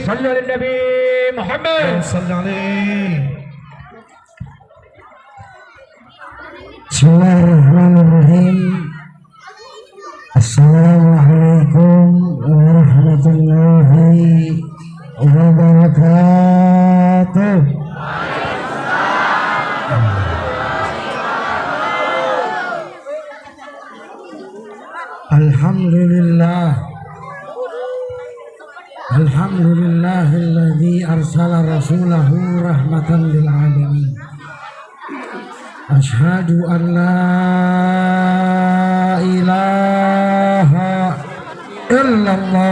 صلى على النبي محمد صلى عليه. Bismillahirrahmanirrahim. Assalamualaikum warahmatullahi wabarakatuh. Alhamdulillah. Alhamdulillahilladzi arsala rasulahu rahmatan lil alamin. Asyhadu an la ilaha illallah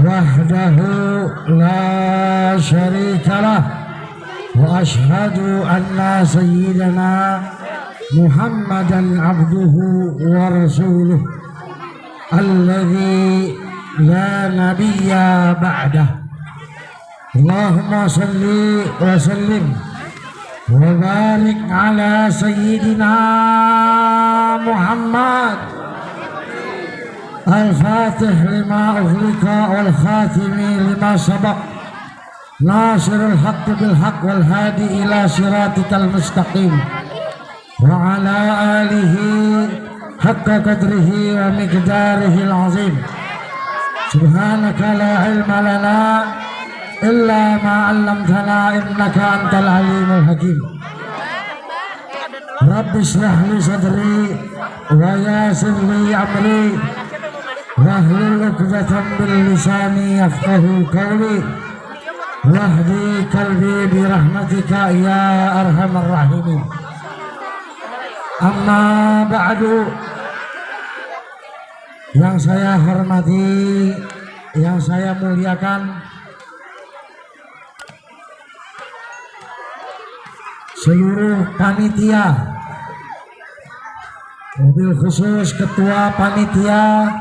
wahdahu la syarikalah wa asyhadu anna sayyidana Muhammadan abduhu wa rasuluh alladzi la nabiyya ba'dah. Allahumma salli wa sallim wa barik ala sayyidina Muhammad al-fatih lima ughliqa wal khatimi lima sabaq nasirul haqq bil haqq wal hadi ila siratikal mustaqim wa ala alihi haqqa qadrihi wa miqdarihi al-azim. Subhanaka la ilma lana illa ma 'allamtana innaka antal alimul hakim. Rabbi shrah li sadri wa yassir li amri wahlul 'uqdatam min lisani yafqahu qawli wahdi qalbi bi rahmatika ya arhamar rahimin. Amma ba'du. Yang saya hormati, yang saya muliakan, seluruh panitia, mobil khusus ketua panitia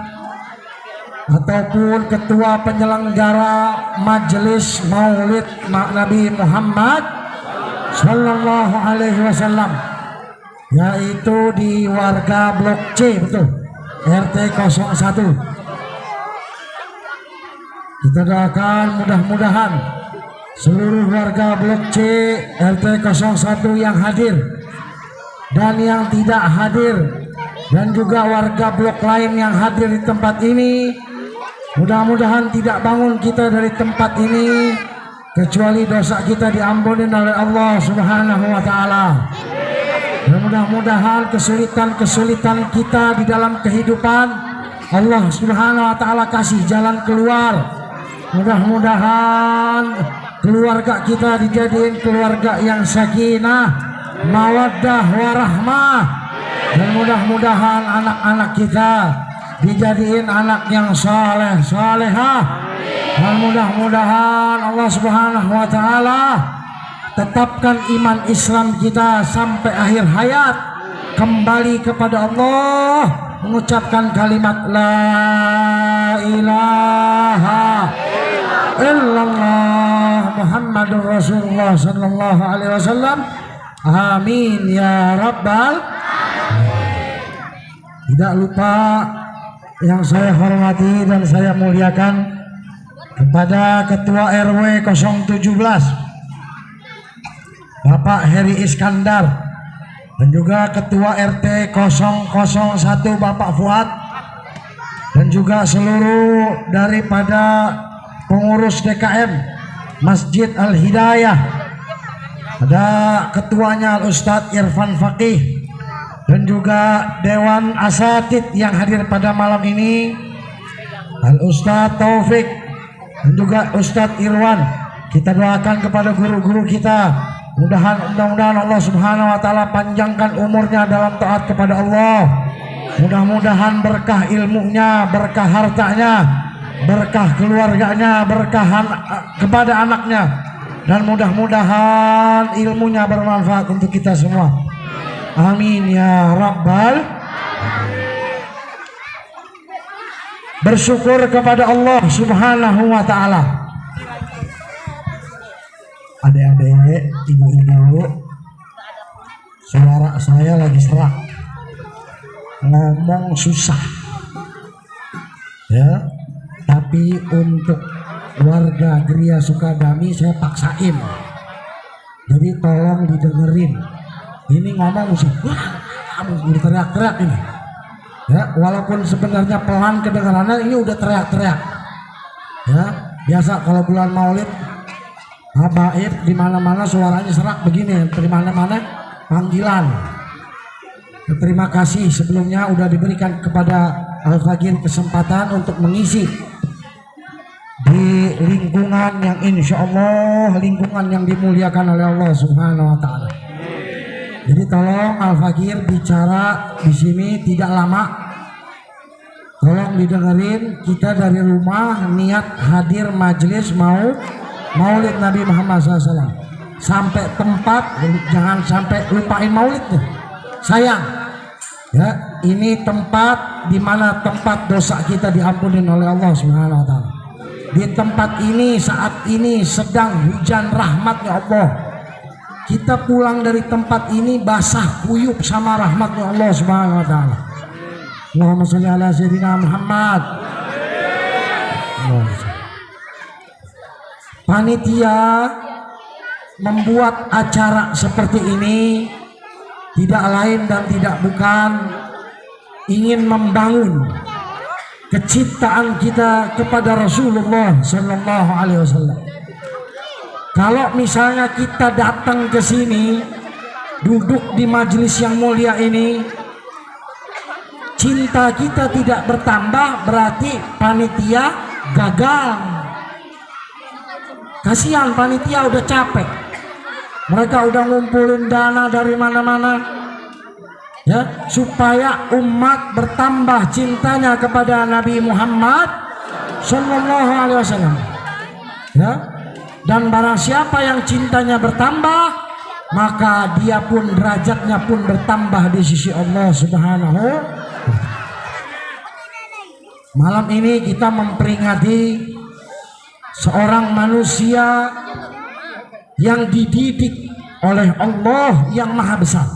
ataupun ketua penyelenggara majelis Maulid Nabi Muhammad Sallallahu Alaihi Wasallam, yaitu di warga Blok C, betul, RT 01. Kita doakan mudah-mudahan seluruh warga Blok C RT 01 yang hadir dan yang tidak hadir, dan juga warga blok lain yang hadir di tempat ini, mudah-mudahan tidak bangun kita dari tempat ini kecuali dosa kita diampuni oleh Allah Subhanahu wa Ta'ala. Dan mudah-mudahan kesulitan-kesulitan kita di dalam kehidupan Allah Subhanahu wa Ta'ala kasih jalan keluar. Mudah-mudahan keluarga kita dijadiin keluarga yang sakinah, mawaddah, warahmah, dan mudah-mudahan anak-anak kita dijadiin anak yang saleh, salehah, dan mudah-mudahan Allah Subhanahu wa Ta'ala tetapkan iman Islam kita sampai akhir hayat, kembali kepada Allah, mengucapkan kalimat la ilaha illallah Muhammadur Rasulullah sallallahu alaihi wasallam. Amin ya rabbal. Tidak lupa yang saya hormati dan saya muliakan kepada Ketua RW 017 Bapak Heri Iskandar, dan juga Ketua RT 001 Bapak Fuad, dan juga seluruh daripada pengurus DKM Masjid Al-Hidayah. Ada ketuanya Al-Ustadz Irfan Faqih, dan juga Dewan Asatid yang hadir pada malam ini, Al-Ustadz Taufik, dan juga Ustadz Irwan. Kita doakan kepada guru-guru kita, Mudah-mudahan Allah Subhanahu wa taala panjangkan umurnya dalam taat kepada Allah. Mudah-mudahan berkah ilmunya, berkah hartanya, berkah keluarganya, berkah kepada anaknya, dan mudah-mudahan ilmunya bermanfaat untuk kita semua. Amin ya rabbal. Bersyukur kepada Allah Subhanahu wa taala. Adik-adik, ibu-ibu, suara saya lagi serak, ngomong susah ya, tapi untuk warga Gria Sukadami saya paksain, jadi tolong didengerin. Ini ngomong musik, teriak-teriak ini ya, walaupun sebenarnya pelan kedengarannya, ini udah teriak-teriak ya. Biasa kalau bulan Maulid habaib di mana-mana suaranya serak begini, di mana-mana panggilan. Terima kasih sebelumnya udah diberikan kepada Al-Fagir kesempatan untuk mengisi di lingkungan yang insya Allah lingkungan yang dimuliakan oleh Allah Subhanahu wa taala. Jadi tolong Al-Fagir bicara di sini tidak lama. Tolong didengerin, kita dari rumah niat hadir majelis mau Maulid Nabi Muhammad SAW. Sampai tempat jangan sampai lupain maulid tuh. Sayang. Ya, ini tempat di mana tempat dosa kita diampuni oleh Allah Subhanahu wa taala. Di tempat ini saat ini sedang hujan rahmatnya Allah. Kita pulang dari tempat ini basah kuyup sama rahmatnya Allah Subhanahu wa taala. Allahumma sholli ala sayyidina Muhammad. Panitia membuat acara seperti ini tidak lain dan tidak bukan ingin membangun kecintaan kita kepada Rasulullah Sallallahu Alaihi Wasallam. Kalau misalnya kita datang ke sini, duduk di majelis yang mulia ini, cinta kita tidak bertambah, berarti panitia gagal. Kasihan panitia udah capek, mereka udah ngumpulin dana dari mana-mana ya, supaya umat bertambah cintanya kepada Nabi Muhammad Sallallahu Alaihi Wasallam ya. Dan barang siapa yang cintanya bertambah, maka dia pun derajatnya pun bertambah di sisi Allah Subhanahu wa taala. Malam ini kita memperingati seorang manusia yang dididik oleh Allah yang Maha Besar,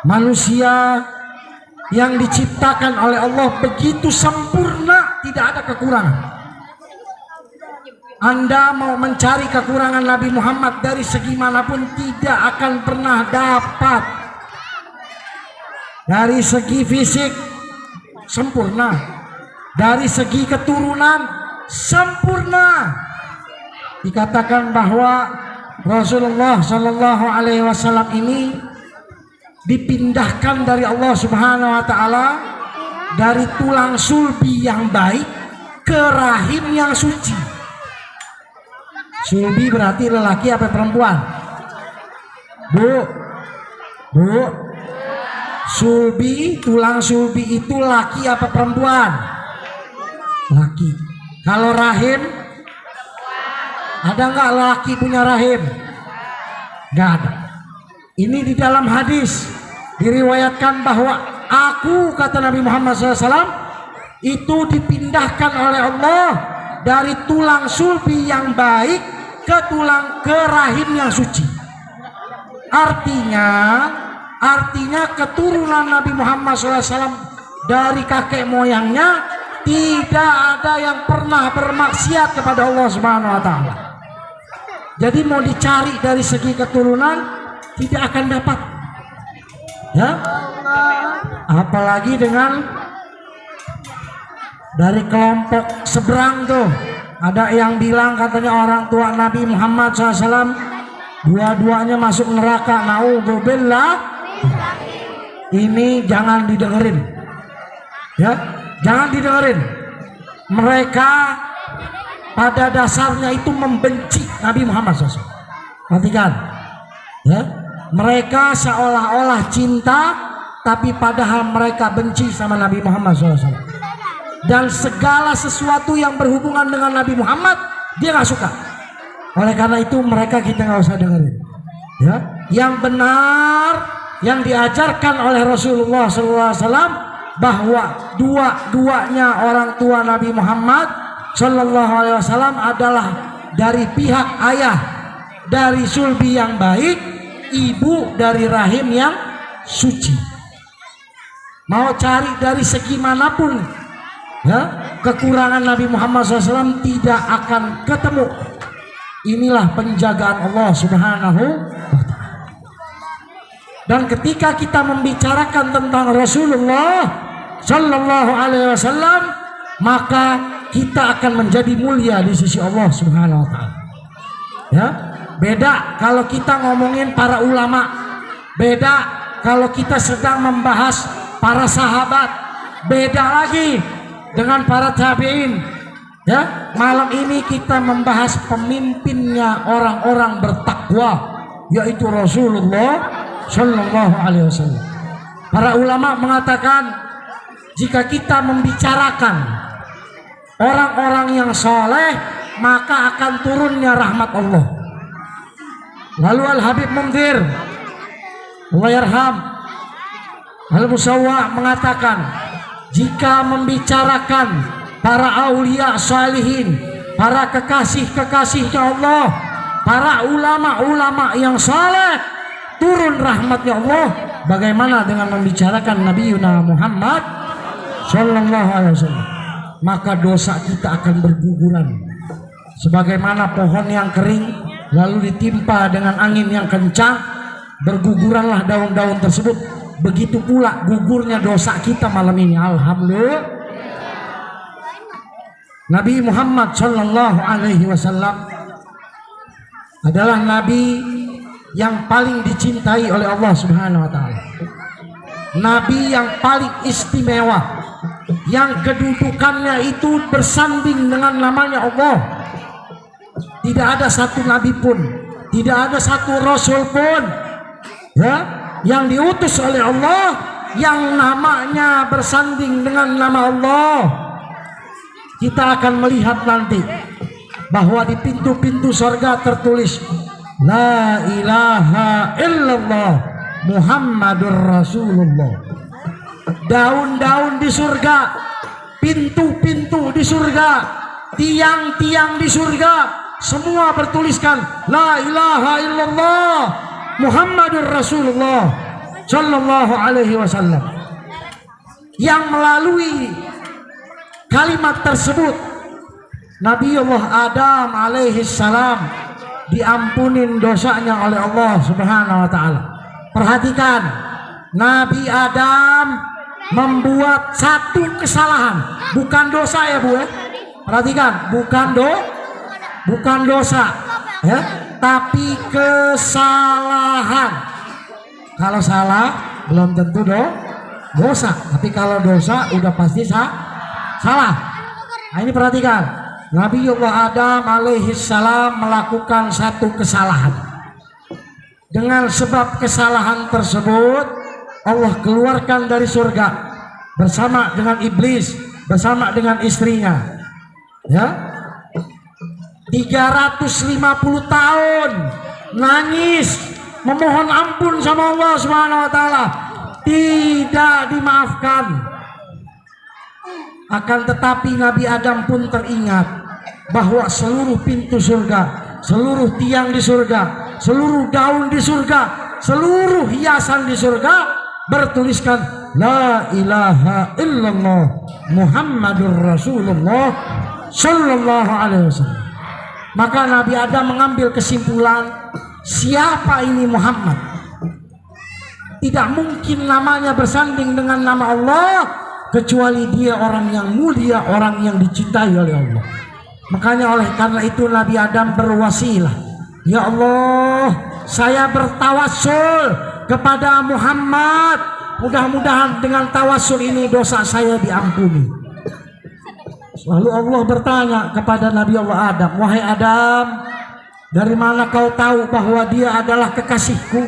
manusia yang diciptakan oleh Allah begitu sempurna, tidak ada kekurangan. Anda mau mencari kekurangan Nabi Muhammad dari segi manapun tidak akan pernah dapat. Dari segi fisik sempurna, dari segi keturunan sempurna. Dikatakan bahwa Rasulullah Shallallahu Alaihi Wasallam ini dipindahkan dari Allah Subhanahu Wa Taala dari tulang sulbi yang baik ke rahim yang suci. Sulbi berarti lelaki apa perempuan? Bu, sulbi, tulang sulbi itu laki apa perempuan? Laki. Kalau rahim, ada nggak laki punya rahim? Nggak ada. Ini di dalam hadis diriwayatkan bahwa aku, kata Nabi Muhammad SAW, itu dipindahkan oleh Allah dari tulang sulbi yang baik ke rahim yang suci. Artinya keturunan Nabi Muhammad SAW dari kakek moyangnya tidak ada yang pernah bermaksiat kepada Allah Subhanahu Wa Taala. Jadi mau dicari dari segi keturunan tidak akan dapat, ya. Apalagi dengan dari kelompok seberang tuh, ada yang bilang katanya orang tua Nabi Muhammad SAW dua-duanya masuk neraka. Naudzubillah. Ini jangan didengerin, ya, jangan didengerin. Mereka pada dasarnya itu membenci Nabi Muhammad SAW. Perhatikan, ya, mereka seolah-olah cinta, tapi padahal mereka benci sama Nabi Muhammad SAW. Dan segala sesuatu yang berhubungan dengan Nabi Muhammad dia nggak suka. Oleh karena itu mereka kita nggak usah dengerin. Ya, yang benar yang diajarkan oleh Rasulullah SAW bahwa dua-duanya orang tua Nabi Muhammad SAW adalah dari pihak ayah dari sulbi yang baik, ibu dari rahim yang suci. Mau cari dari segi manapun, ya, kekurangan Nabi Muhammad SAW tidak akan ketemu. Inilah penjagaan Allah Subhanahu wa Ta'ala. Dan ketika kita membicarakan tentang Rasulullah Sallallahu Alaihi Wasallam, maka kita akan menjadi mulia di sisi Allah Subhanahu wa Ta'ala. Ya, beda kalau kita ngomongin para ulama, beda kalau kita sedang membahas para sahabat, beda lagi dengan para tabi'in. Ya, malam ini kita membahas pemimpinnya orang-orang bertakwa, yaitu Rasulullah Sallallahu Alaihi Wasallam. Para ulama mengatakan jika kita membicarakan orang-orang yang soleh, maka akan turunnya rahmat Allah. Lalu Al-Habib Munzir Allah yarham Al-Musawwa mengatakan, jika membicarakan para aulia salihin, para kekasih-kekasihnya Allah, para ulama-ulama yang saleh, turun rahmatnya Allah. Bagaimana dengan membicarakan Nabi Muhammad Sallallahu Alaihi Wasallam? Maka dosa kita akan berguguran sebagaimana pohon yang kering lalu ditimpa dengan angin yang kencang, berguguranlah daun-daun tersebut. Begitu pula gugurnya dosa kita malam ini. Alhamdulillah, Nabi Muhammad Sallallahu Alaihi Wasallam adalah Nabi yang paling dicintai oleh Allah Subhanahu Wa Taala. Nabi yang paling istimewa, yang kedudukannya itu bersanding dengan namanya Allah. Tidak ada satu nabi pun, tidak ada satu rasul pun, ya, yang diutus oleh Allah yang namanya bersanding dengan nama Allah. Kita akan melihat nanti bahwa di pintu-pintu surga tertulis La ilaha illallah Muhammadur Rasulullah. Daun-daun di surga, pintu-pintu di surga, tiang-tiang di surga, semua bertuliskan La ilaha illallah Muhammadur Rasulullah Sallallahu Alaihi Wasallam. Yang melalui kalimat tersebut Nabi Allah Adam alaihi salam diampunin dosanya oleh Allah Subhanahu wa Ta'ala. Perhatikan, Nabi Adam membuat satu kesalahan, bukan dosa ya Bu ya. Perhatikan, bukan dosa ya, tapi kesalahan. Kalau salah belum tentu dosa, tapi kalau dosa udah pasti salah. Nah, ini perhatikan, Nabi Allah Adam alaihi salam melakukan satu kesalahan. Dengan sebab kesalahan tersebut Allah keluarkan dari surga bersama dengan iblis, bersama dengan istrinya. Ya, 350 tahun nangis memohon ampun sama Allah Subhanahu wa Ta'ala, tidak dimaafkan. Akan tetapi Nabi Adam pun teringat bahwa seluruh pintu surga, seluruh tiang di surga, seluruh daun di surga, seluruh hiasan di surga bertuliskan La ilaha illallah Muhammadur Rasulullah Sallallahu Alaihi Wasallam. Maka Nabi Adam mengambil kesimpulan, siapa ini Muhammad? Tidak mungkin namanya bersanding dengan nama Allah kecuali dia orang yang mulia, orang yang dicintai oleh Allah. Makanya oleh karena itu Nabi Adam berwasilah, ya Allah, saya bertawassul kepada Muhammad, mudah-mudahan dengan tawassul ini dosa saya diampuni. Lalu Allah bertanya kepada Nabi Allah Adam, wahai Adam, Dari mana kau tahu bahwa dia adalah kekasihku?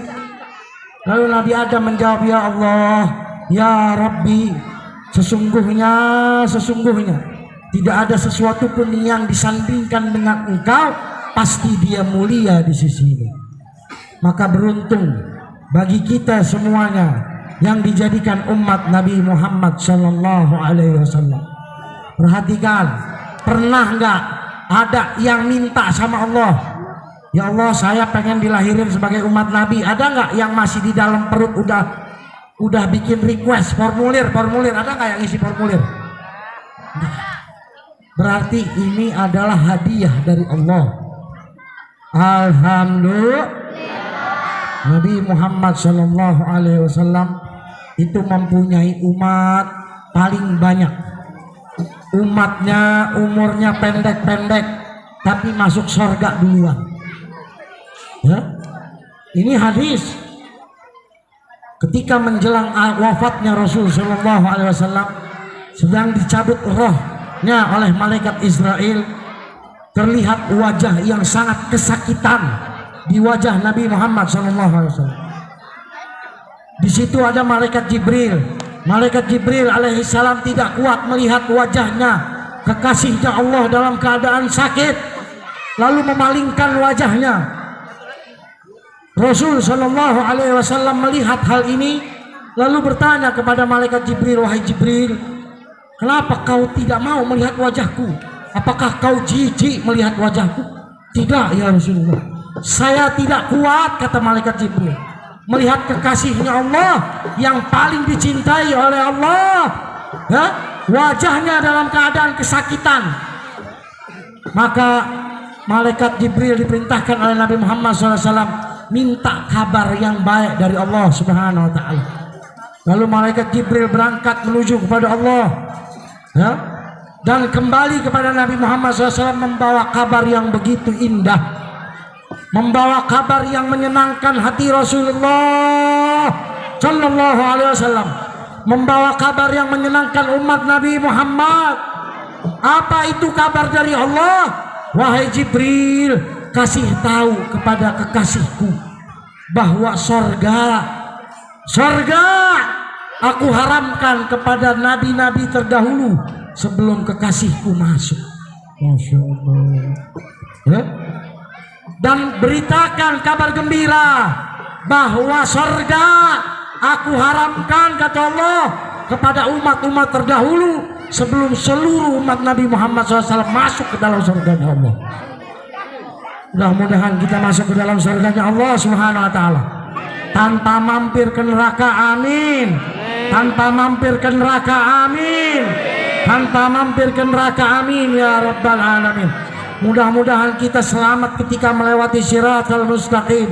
Lalu Nabi Adam menjawab, ya Allah, ya Rabbi, sesungguhnya tidak ada sesuatu pun yang disandingkan dengan engkau, pasti dia mulia di sisimu. Maka beruntung bagi kita semuanya yang dijadikan umat Nabi Muhammad sallallahu alaihi wasallam. Perhatikan, pernah nggak ada yang minta sama Allah, ya Allah saya pengen dilahirin sebagai umat Nabi? Ada nggak yang masih di dalam perut udah bikin request, formulir, ada nggak yang isi formulir? Nah, berarti ini adalah hadiah dari Allah. Alhamdulillah, Nabi Muhammad sallallahu alaihi wasallam itu mempunyai umat paling banyak. Umatnya umurnya pendek-pendek tapi masuk surga duluan. Ya, ini hadis ketika menjelang wafatnya Rasul sallallahu alaihi wasallam, sedang dicabut rohnya oleh malaikat Israel, terlihat wajah yang sangat kesakitan di wajah Nabi Muhammad sallallahu alaihi wasallam. Di situ ada malaikat Jibril. Malaikat Jibril alaihissalam tidak kuat melihat wajahnya kekasihnya Allah dalam keadaan sakit, lalu memalingkan wajahnya. Rasul sallallahu alaihi wasallam melihat hal ini, lalu bertanya kepada malaikat Jibril, wahai Jibril, kenapa kau tidak mau melihat wajahku? Apakah kau jijik melihat wajahku? Tidak ya Rasulullah, saya tidak kuat, kata malaikat Jibril, melihat kekasihnya Allah yang paling dicintai oleh Allah, ya, wajahnya dalam keadaan kesakitan. Maka malaikat Jibril diperintahkan oleh Nabi Muhammad SAW minta kabar yang baik dari Allah Subhanahu wa Ta'ala. Lalu malaikat Jibril berangkat menuju kepada Allah, ya, dan kembali kepada Nabi Muhammad SAW membawa kabar yang begitu indah, membawa kabar yang menyenangkan hati Rasulullah sallallahu alaihi wasallam, membawa kabar yang menyenangkan umat Nabi Muhammad. Apa itu kabar dari Allah? Wahai Jibril, kasih tahu kepada kekasihku bahwa sorga aku haramkan kepada nabi-nabi terdahulu sebelum kekasihku masuk. Masya Allah, ya? Dan beritakan kabar gembira bahwa surga aku haramkan, kata Allah, kepada umat-umat terdahulu sebelum seluruh umat Nabi Muhammad SAW masuk ke dalam surganya Allah. Mudah-mudahan kita masuk ke dalam surganya Allah Subhanahu wa Ta'ala tanpa mampir ke neraka, amin. Tanpa mampir ke neraka, amin. Tanpa mampir ke neraka, amin ya rabbal alamin. Mudah-mudahan kita selamat ketika melewati Shiratal Mustaqim,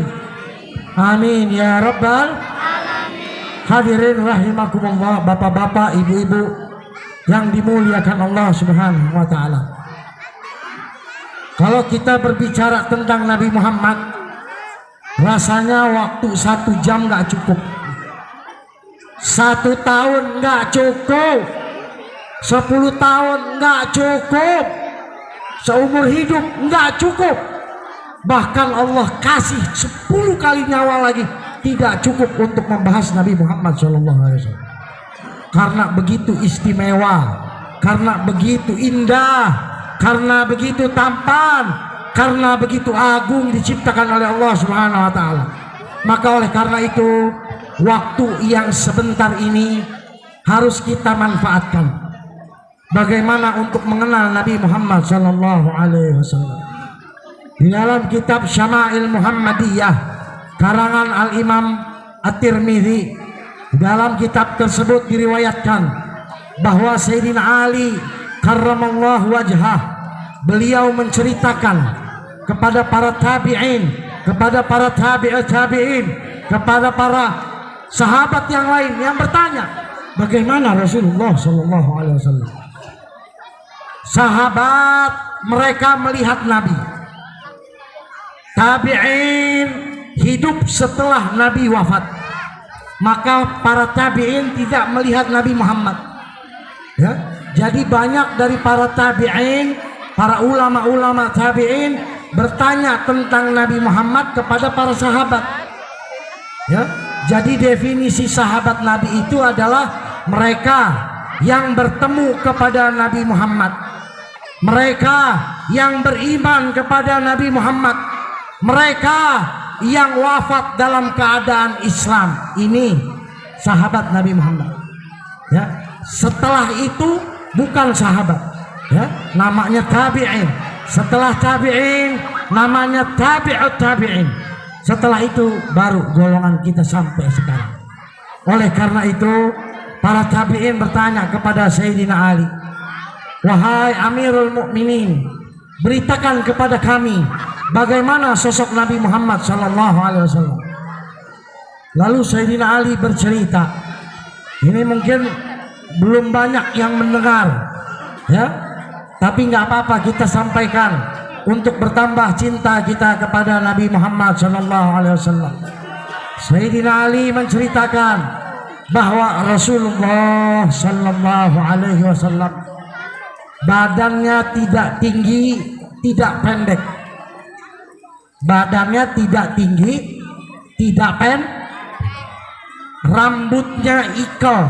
amin ya rabbal alamin. Hadirin rahimakumullah, bapak-bapak, ibu-ibu yang dimuliakan Allah Subhanahu wa Ta'ala. Kalau kita berbicara tentang Nabi Muhammad, rasanya waktu 1 jam nggak cukup, 1 tahun nggak cukup, 10 tahun nggak cukup, seumur hidup nggak cukup. Bahkan Allah kasih 10 kali nyawa lagi tidak cukup untuk membahas Nabi Muhammad SAW. Karena begitu istimewa, karena begitu indah, karena begitu tampan, karena begitu agung diciptakan oleh Allah Subhanahu wa Ta'ala. Maka oleh karena itu, waktu yang sebentar ini harus kita manfaatkan. Bagaimana untuk mengenal Nabi Muhammad sallallahu alaihi wasallam. Di dalam kitab Syama'il Muhammadiyah karangan Al-Imam At-Tirmidzi, dalam kitab tersebut diriwayatkan bahwa Sayyidina Ali karramallahu wajhah, beliau menceritakan kepada para tabi'in, kepada para tabi'in, kepada para sahabat yang lain yang bertanya, bagaimana Rasulullah sallallahu alaihi wasallam. Sahabat mereka melihat Nabi, tabi'in hidup setelah Nabi wafat, maka para tabi'in tidak melihat Nabi Muhammad, ya. Jadi banyak dari para tabi'in, para ulama-ulama tabi'in bertanya tentang Nabi Muhammad kepada para sahabat. Ya, jadi definisi sahabat Nabi itu adalah mereka yang bertemu kepada Nabi Muhammad, mereka yang beriman kepada Nabi Muhammad, mereka yang wafat dalam keadaan Islam. Ini sahabat Nabi Muhammad. Ya, setelah itu bukan sahabat, ya, namanya tabi'in. Setelah tabi'in namanya tabi'ut tabi'in. Setelah itu baru golongan kita sampai sekarang. Oleh karena itu para tabi'in bertanya kepada Sayyidina Ali, wahai Amirul Mukminin, beritakan kepada kami bagaimana sosok Nabi Muhammad SAW. Lalu Sayyidina Ali bercerita. Ini mungkin belum banyak yang mendengar, ya, tapi nggak apa-apa kita sampaikan untuk bertambah cinta kita kepada Nabi Muhammad SAW. Sayyidina Ali menceritakan bahwa Rasulullah SAW badannya tidak tinggi, tidak pendek. Badannya tidak tinggi, tidak pendek. Rambutnya ikal,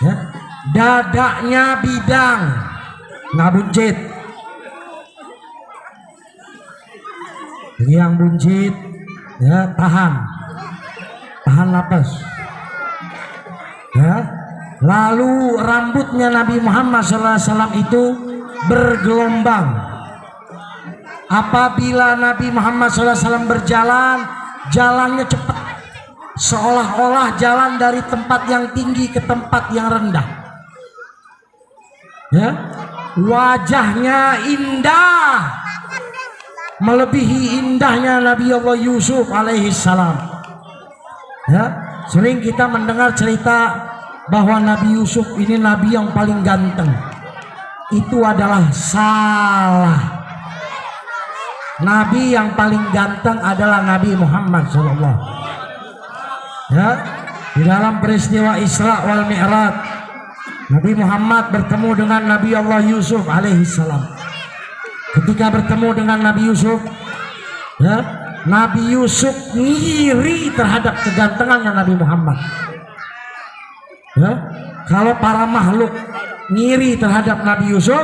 ya. Dadanya bidang, nggak buncit. Jadi yang buncit, ya, tahan napas, ya. Lalu rambutnya Nabi Muhammad SAW itu bergelombang. Apabila Nabi Muhammad SAW berjalan, jalannya cepat, seolah-olah jalan dari tempat yang tinggi ke tempat yang rendah. Ya, wajahnya indah, melebihi indahnya Nabi Allah Yusuf alaihissalam. Ya, sering kita mendengar cerita bahwa Nabi Yusuf ini nabi yang paling ganteng. Itu adalah salah. Nabi yang paling ganteng adalah Nabi Muhammad SAW. Ya, di dalam peristiwa Isra wal Mi'raj, Nabi Muhammad bertemu dengan Nabi Allah Yusuf alaihissalam. Ketika bertemu dengan Nabi Yusuf, ya, Nabi Yusuf ngiri terhadap kegantengannya Nabi Muhammad. Ya, kalau para makhluk ngiri terhadap Nabi Yusuf,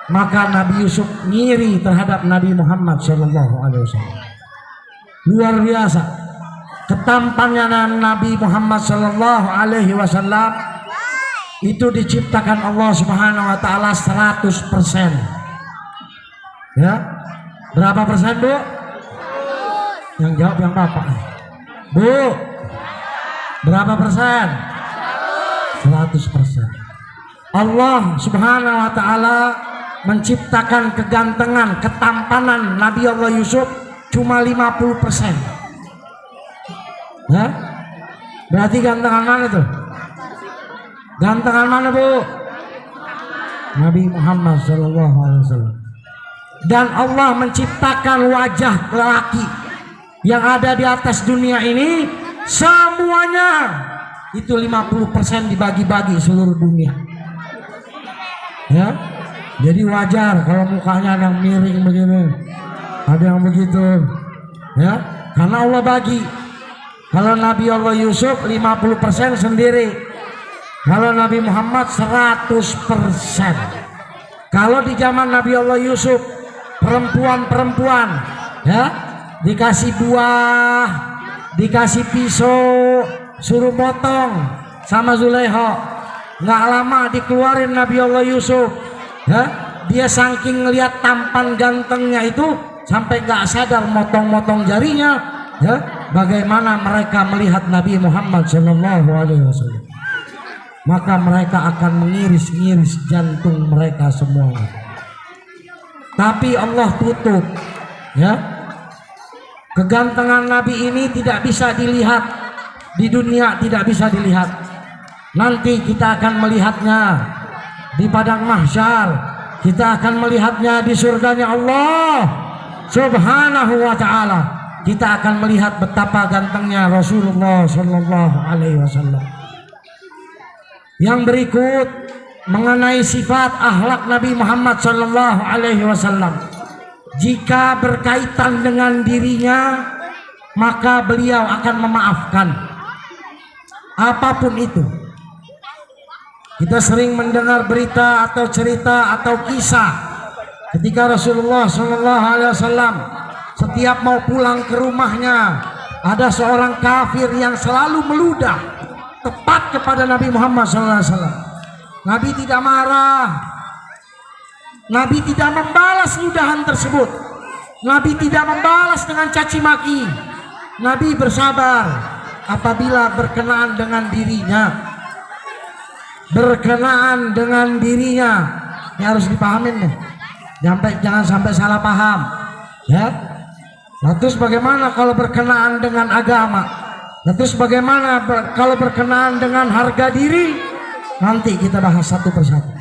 maka Nabi Yusuf ngiri terhadap Nabi Muhammad SAW. Luar biasa ketampannya Nabi Muhammad SAW itu diciptakan Allah Subhanahu Wa Taala 100%. Ya, berapa persen, Bu? Yang jawab yang bapak. Bu, berapa persen? 100%. Allah Subhanahu Wa Taala menciptakan kegantengan, ketampanan Nabi Allah Yusuf cuma 50%. Ya, berarti gantengan mana tuh? Gantengan mana, Bu? Nabi Muhammad SAW. Dan Allah menciptakan wajah lelaki yang ada di atas dunia ini, semuanya itu 50% dibagi-bagi seluruh dunia. Ya, jadi wajar kalau mukanya ada yang miring begini, ada yang begitu, ya, karena Allah bagi. Kalau Nabi Allah Yusuf 50% sendiri, kalau Nabi Muhammad 100%. Kalau di zaman Nabi Allah Yusuf, perempuan-perempuan, ya, dikasih buah, dikasih pisau, suruh potong sama Zulaikha, nggak lama dikeluarin Nabi Allah Yusuf. Ya, dia saking ngelihat tampan gantengnya itu sampai nggak sadar motong-motong jarinya. Ya, bagaimana mereka melihat Nabi Muhammad SAW, maka mereka akan mengiris-ngiris jantung mereka semuanya. Tapi Allah tutup, ya. Kegantengan Nabi ini tidak bisa dilihat di dunia, tidak bisa dilihat. Nanti kita akan melihatnya di padang mahsyar, kita akan melihatnya di surganya Allah Subhanahu Wa Taala. Kita akan melihat betapa gantengnya Rasulullah Sallallahu Alaihi Wasallam. Yang berikut mengenai sifat akhlak Nabi Muhammad Sallallahu Alaihi Wasallam. jika berkaitan dengan dirinya, maka beliau akan memaafkan apapun itu. Kita sering mendengar berita atau cerita atau kisah ketika Rasulullah SAW setiap mau pulang ke rumahnya, ada seorang kafir yang selalu meludah tepat kepada Nabi Muhammad SAW. Nabi tidak marah, Nabi tidak membalas ludahan tersebut, Nabi tidak membalas dengan caci maki. Nabi bersabar apabila berkenaan dengan dirinya. Berkenaan dengan dirinya, ini harus dipahamin nih, jangan sampai salah paham ya. Terus bagaimana kalau berkenaan dengan agama? Terus bagaimana kalau berkenaan dengan harga diri? Nanti kita bahas satu persatu.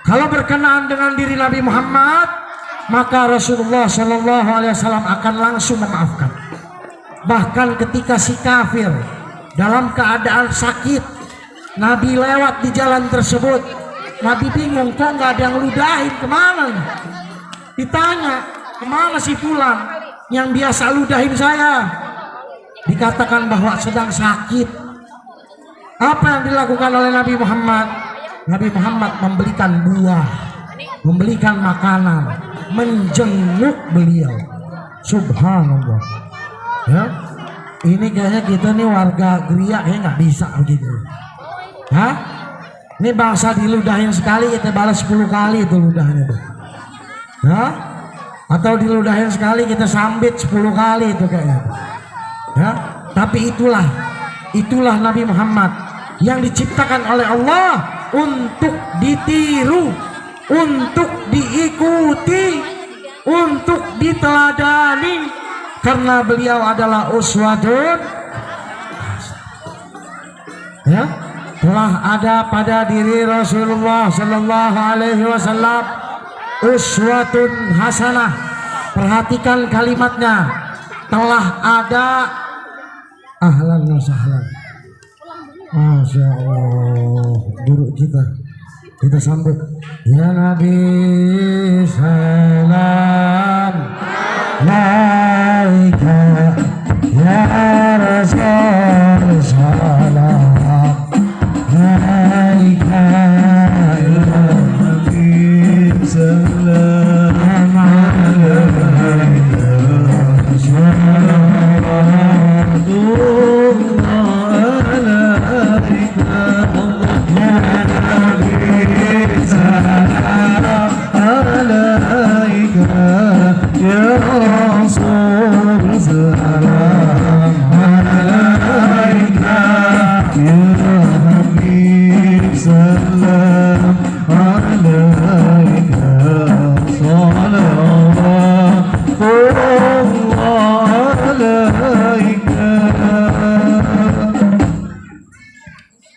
Kalau berkenaan dengan diri Nabi Muhammad, maka Rasulullah SAW akan langsung memaafkan. Bahkan ketika si kafir dalam keadaan sakit, Nabi lewat di jalan tersebut, Nabi bingung, kok nggak ada yang ludahin, kemana nih? Ditanya, kemana si fulan yang biasa ludahin saya? Dikatakan bahwa sedang sakit. Apa yang dilakukan oleh Nabi Muhammad? Nabi Muhammad membelikan buah, membelikan makanan, menjenguk beliau. Subhanallah ya. Ini kayaknya kita nih warga Gria ya nggak bisa begitu. Hah? Ini bangsa diludahin sekali kita balas 10 kali itu ludahnya tuh. Hah? Atau diludahin sekali kita sambit 10 kali itu kayaknya. Ya, tapi itulah Nabi Muhammad yang diciptakan oleh Allah untuk ditiru, untuk diikuti, untuk diteladani, karena beliau adalah uswatun ya. Telah ada pada diri Rasulullah Sallallahu Alaihi Wasallam uswatun hasanah. Perhatikan kalimatnya, telah ada. Ahlan wa sahlan. Masya Allah, guru kita sambut ya Nabi, salam alaika ya Rasul, salam alaika ya Nabi, salam alaika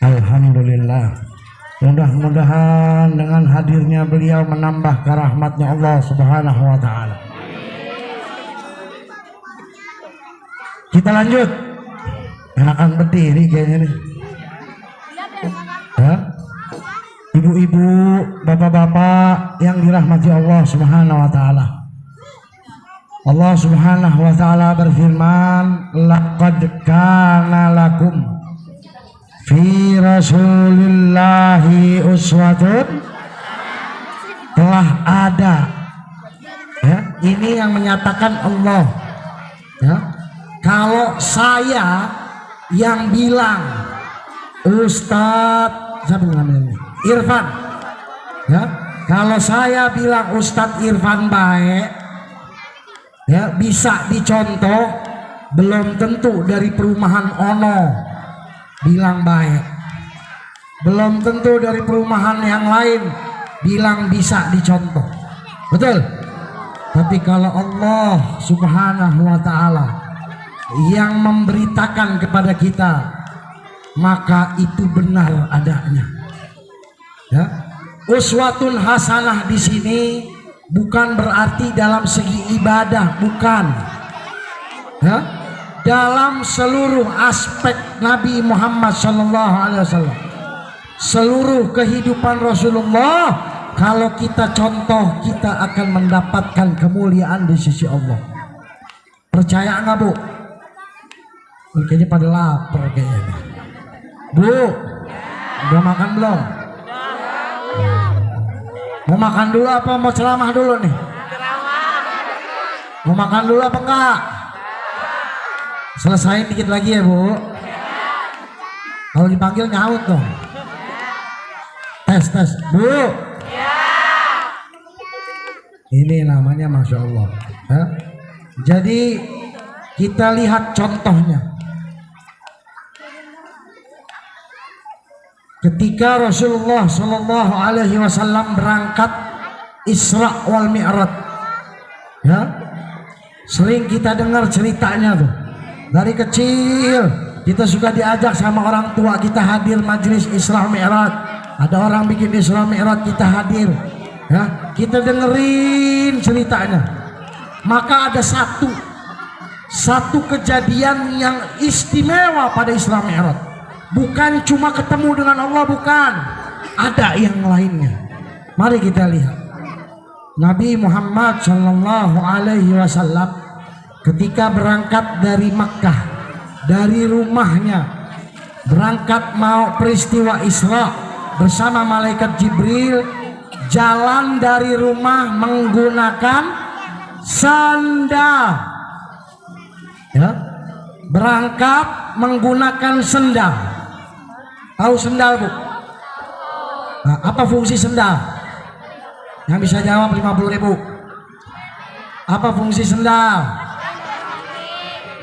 Alhamdulillah. Mudah-mudahan dengan hadirnya beliau menambah rahmatnya Allah Subhanahu wa ta'ala. Kita lanjut. Enakan berdiri kayaknya nih. Ya? Ibu-ibu, bapak-bapak yang dirahmati Allah Subhanahu wa ta'ala. Allah Subhanahu wa ta'ala berfirman, laqad kana lakum fi Rasulillahi uswatun, telah ada ya, ini yang menyatakan Allah ya. Kalau saya yang bilang, Ustadz siapa namanya Irfan ya, kalau saya bilang Ustadz Irfan baik ya, bisa dicontoh, belum tentu dari perumahan Ono bilang baik, belum tentu dari perumahan yang lain bilang bisa dicontoh, betul. Tapi kalau Allah Subhanahu wa ta'ala yang memberitakan kepada kita, maka itu benar adanya ya. Uswatun hasanah di sini bukan berarti dalam segi ibadah, bukan ya. Dalam seluruh aspek Nabi Muhammad SAW, seluruh kehidupan Rasulullah, kalau kita contoh, kita akan mendapatkan kemuliaan di sisi Allah. Percaya nggak Bu? Kayaknya pada lapar kayaknya. Bu, udah makan belum? Mau makan dulu apa mau ceramah dulu nih? Mau makan dulu apa enggak? Selesain dikit lagi ya Bu. Kalau dipanggil nyaut dong. Tes Bu. Ini namanya Masya Allah. Jadi kita lihat contohnya. Ketika Rasulullah Shallallahu Alaihi Wasallam berangkat Isra wal Mi'raj, ya, sering kita dengar ceritanya tuh. Dari kecil kita suka diajak sama orang tua kita hadir majelis Isra Mi'raj. Ada orang bikin Isra Mi'raj, kita hadir, ya, kita dengerin ceritanya. Maka ada satu kejadian yang istimewa pada Isra Mi'raj. Bukan cuma ketemu dengan Allah, bukan, ada yang lainnya. Mari kita lihat. Nabi Muhammad Shallallahu Alaihi Wasallam ketika berangkat dari Makkah, dari rumahnya, berangkat mau peristiwa Isra bersama malaikat Jibril, jalan dari rumah menggunakan sandal, ya, berangkat menggunakan sendal. Tahu sendal Bu? Nah, apa fungsi sendal? Yang bisa jawab 50.000. Apa fungsi sendal?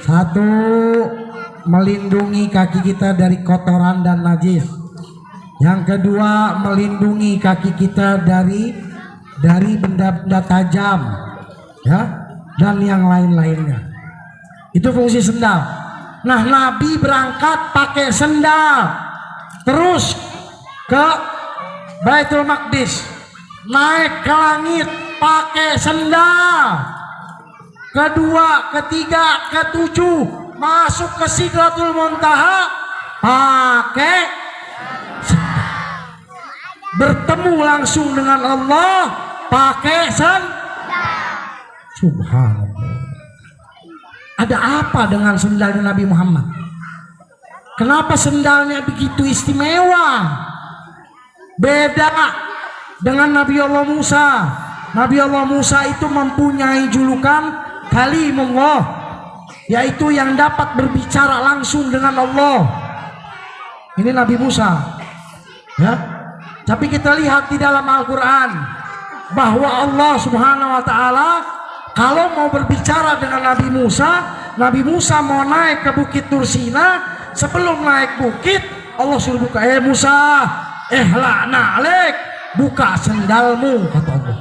Satu, melindungi kaki kita dari kotoran dan najis. Yang kedua, melindungi kaki kita dari benda-benda tajam, ya, dan yang lain-lainnya. Itu fungsi sendal. Nah, Nabi berangkat pakai sendal. Terus ke Baitul Maqdis, naik ke langit pakai sendal. Kedua, ketiga, ketujuh, masuk ke Sidratul Muntaha pakai sendal. Bertemu langsung dengan Allah pakai sendal. Subhanallah. Ada apa dengan sendalnya Nabi Muhammad? Kenapa sendalnya begitu istimewa? Beda dengan Nabi Allah Musa. Nabi Allah Musa itu mempunyai julukan Kalimullah, yaitu yang dapat berbicara langsung dengan Allah. Ini Nabi Musa, ya. Tapi kita lihat di dalam Al-Quran bahwa Allah Subhanahu Wa Taala kalau mau berbicara dengan Nabi Musa mau naik ke Bukit Tursina. Sebelum naik bukit, Allah suruh buka. Musa, la'na alaik, buka sendalmu, kata Allah.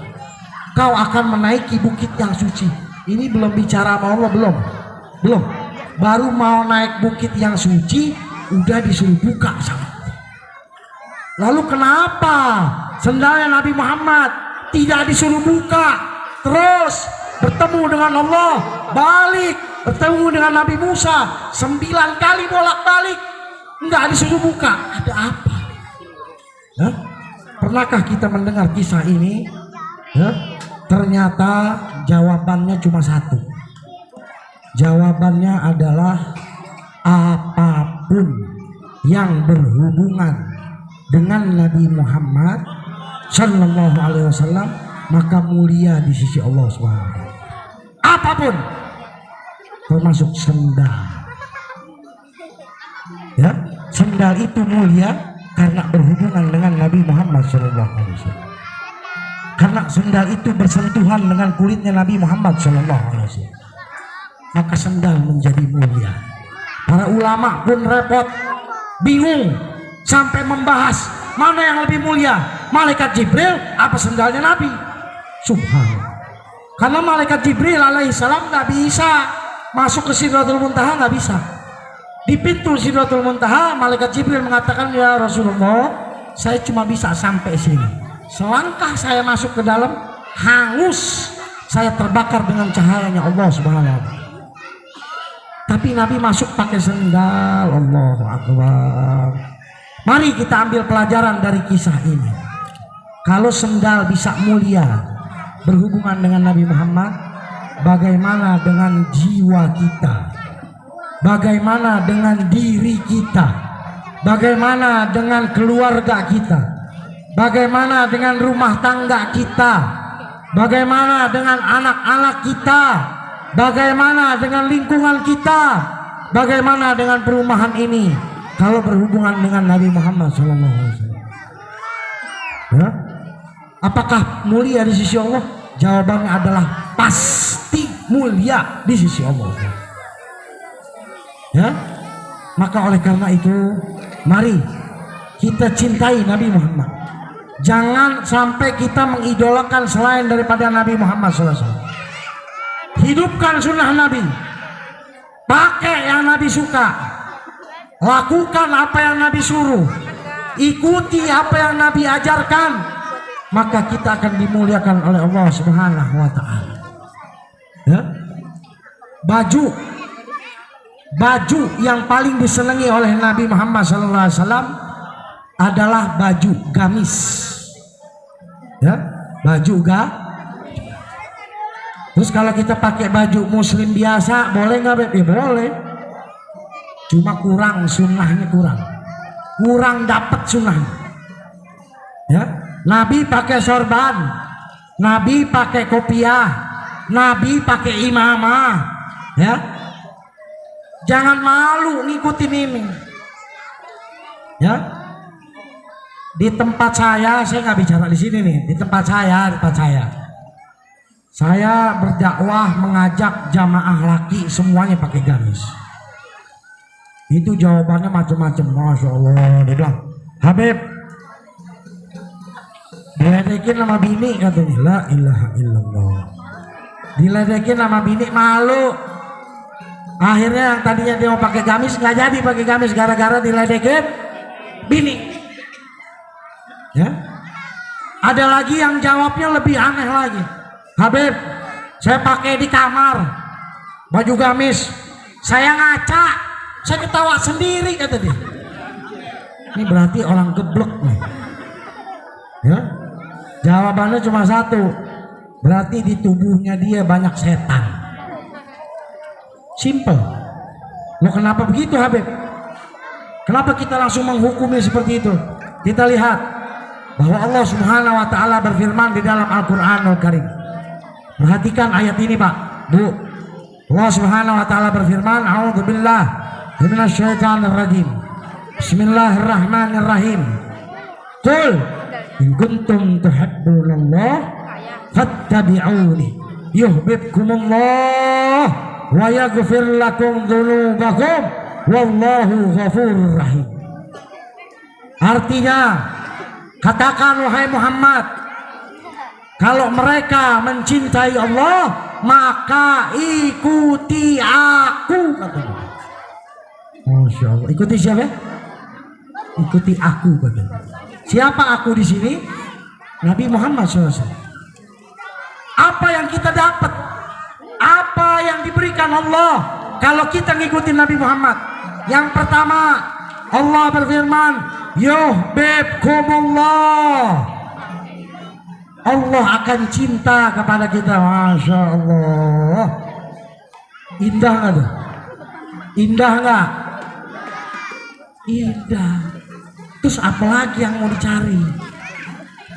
Kau akan menaiki bukit yang suci. Ini belum bicara sama Allah, belum. Baru mau naik bukit yang suci, udah disuruh buka sama Allah. Lalu kenapa sendalnya Nabi Muhammad tidak disuruh buka? Terus bertemu dengan Allah, balik bertemu dengan Nabi Musa 9 kali bolak-balik, enggak disuruh buka. Ada apa? Ya? Pernahkah kita mendengar kisah ini? Ya? Ternyata jawabannya cuma satu. Jawabannya adalah apapun yang berhubungan dengan Nabi Muhammad Sallallahu Alaihi Wasallam maka mulia di sisi Allah SWT. Apapun, termasuk sendal, ya, sendal itu mulia karena berhubungan dengan Nabi Muhammad SAW. Karena sendal itu bersentuhan dengan kulitnya Nabi Muhammad SAW, maka sendal menjadi mulia. Para ulama pun repot, bingung, sampai membahas mana yang lebih mulia, malaikat Jibril apa sendalnya Nabi. Subhanallah. Karena malaikat Jibril alaihissalam nggak bisa masuk ke Sidratul Muntaha, nggak bisa. Di pintu Sidratul Muntaha malaikat Jibril mengatakan, ya Rasulullah, saya cuma bisa sampai sini. Selangkah saya masuk ke dalam, hangus, saya terbakar dengan cahayanya Allah Subhanahu wa Ta'ala. Tapi Nabi masuk pakai sendal. Allahu Akbar. Mari kita ambil pelajaran dari kisah ini. Kalau sendal bisa mulia berhubungan dengan Nabi Muhammad, bagaimana dengan jiwa kita? Bagaimana dengan diri kita? Bagaimana dengan keluarga kita? Bagaimana dengan rumah tangga kita? Bagaimana dengan anak-anak kita? Bagaimana dengan lingkungan kita? Bagaimana dengan perumahan ini kalau berhubungan dengan Nabi Muhammad SAW? Ya? Apakah mulia di sisi Allah? Jawabannya adalah pasti mulia di sisi Allah. Ya, maka oleh karena itu, mari kita cintai Nabi Muhammad. Jangan sampai kita mengidolakan selain daripada Nabi Muhammad SAW. Hidupkan sunnah Nabi, pakai yang Nabi suka, lakukan apa yang Nabi suruh, ikuti apa yang Nabi ajarkan, maka kita akan dimuliakan oleh Allah Subhanahu wa Ta'ala. Ya? Baju yang paling disenangi oleh Nabi Muhammad SAW adalah baju gamis. Ya, baju Terus kalau kita pakai baju muslim biasa boleh nggak, Beb? Ya boleh. Cuma kurang sunnahnya, kurang dapat sunnahnya. Ya, Nabi pakai sorban, Nabi pakai kopiah, Nabi pakai imamah. Ya, jangan malu ngikutin ini. Ya, di tempat saya nggak bicara di sini nih. Di tempat saya berdakwah mengajak jamaah laki semuanya pakai gamis. Itu jawabannya macam-macam. Masya Allah, dia bilang, Habib, diledekin sama bini katanya. La ilaha illallah. Diledekin sama bini, malu. Akhirnya yang tadinya dia mau pakai gamis nggak jadi pakai gamis gara-gara diledekin bini. Ya, ada lagi yang jawabnya lebih aneh lagi. Habib, saya pakai di kamar baju gamis, saya ngaca, saya ketawa sendiri kata dia. Ini berarti orang geblek nih. Ya, jawabannya cuma satu, berarti di tubuhnya dia banyak setan. Simple. Lo kenapa begitu, Habib? Kenapa kita langsung menghukumi seperti itu? Kita lihat bahwa Allah Subhanahu wa Ta'ala berfirman di dalam Al-Qur'anul Karim. Perhatikan ayat ini, Pak, Bu. Allah Subhanahu wa Ta'ala berfirman, A'udzubillah minasyaitonir rajim. Bismillahirrahmanirrahim. Qul in kuntum tuhibbunallah fattabi'uni yuhibbukumullah wa yaghfir lakum dzunubakum wallahu ghafurur rahim. Artinya, katakan wahai Muhammad, kalau mereka mencintai Allah, maka ikuti aku, katanya. Masya Allah. Ikuti siapa? Ikuti aku, katanya. Siapa aku di sini? Nabi Muhammad SAW. Apa yang kita dapat? Apa yang diberikan Allah kalau kita ngikutin Nabi Muhammad? Yang pertama, Allah berfirman, yuhibbukumullah. Allah akan cinta kepada kita. Masya Allah. Indah nggak tuh? Indah nggak? Indah. Terus apalagi yang mau dicari?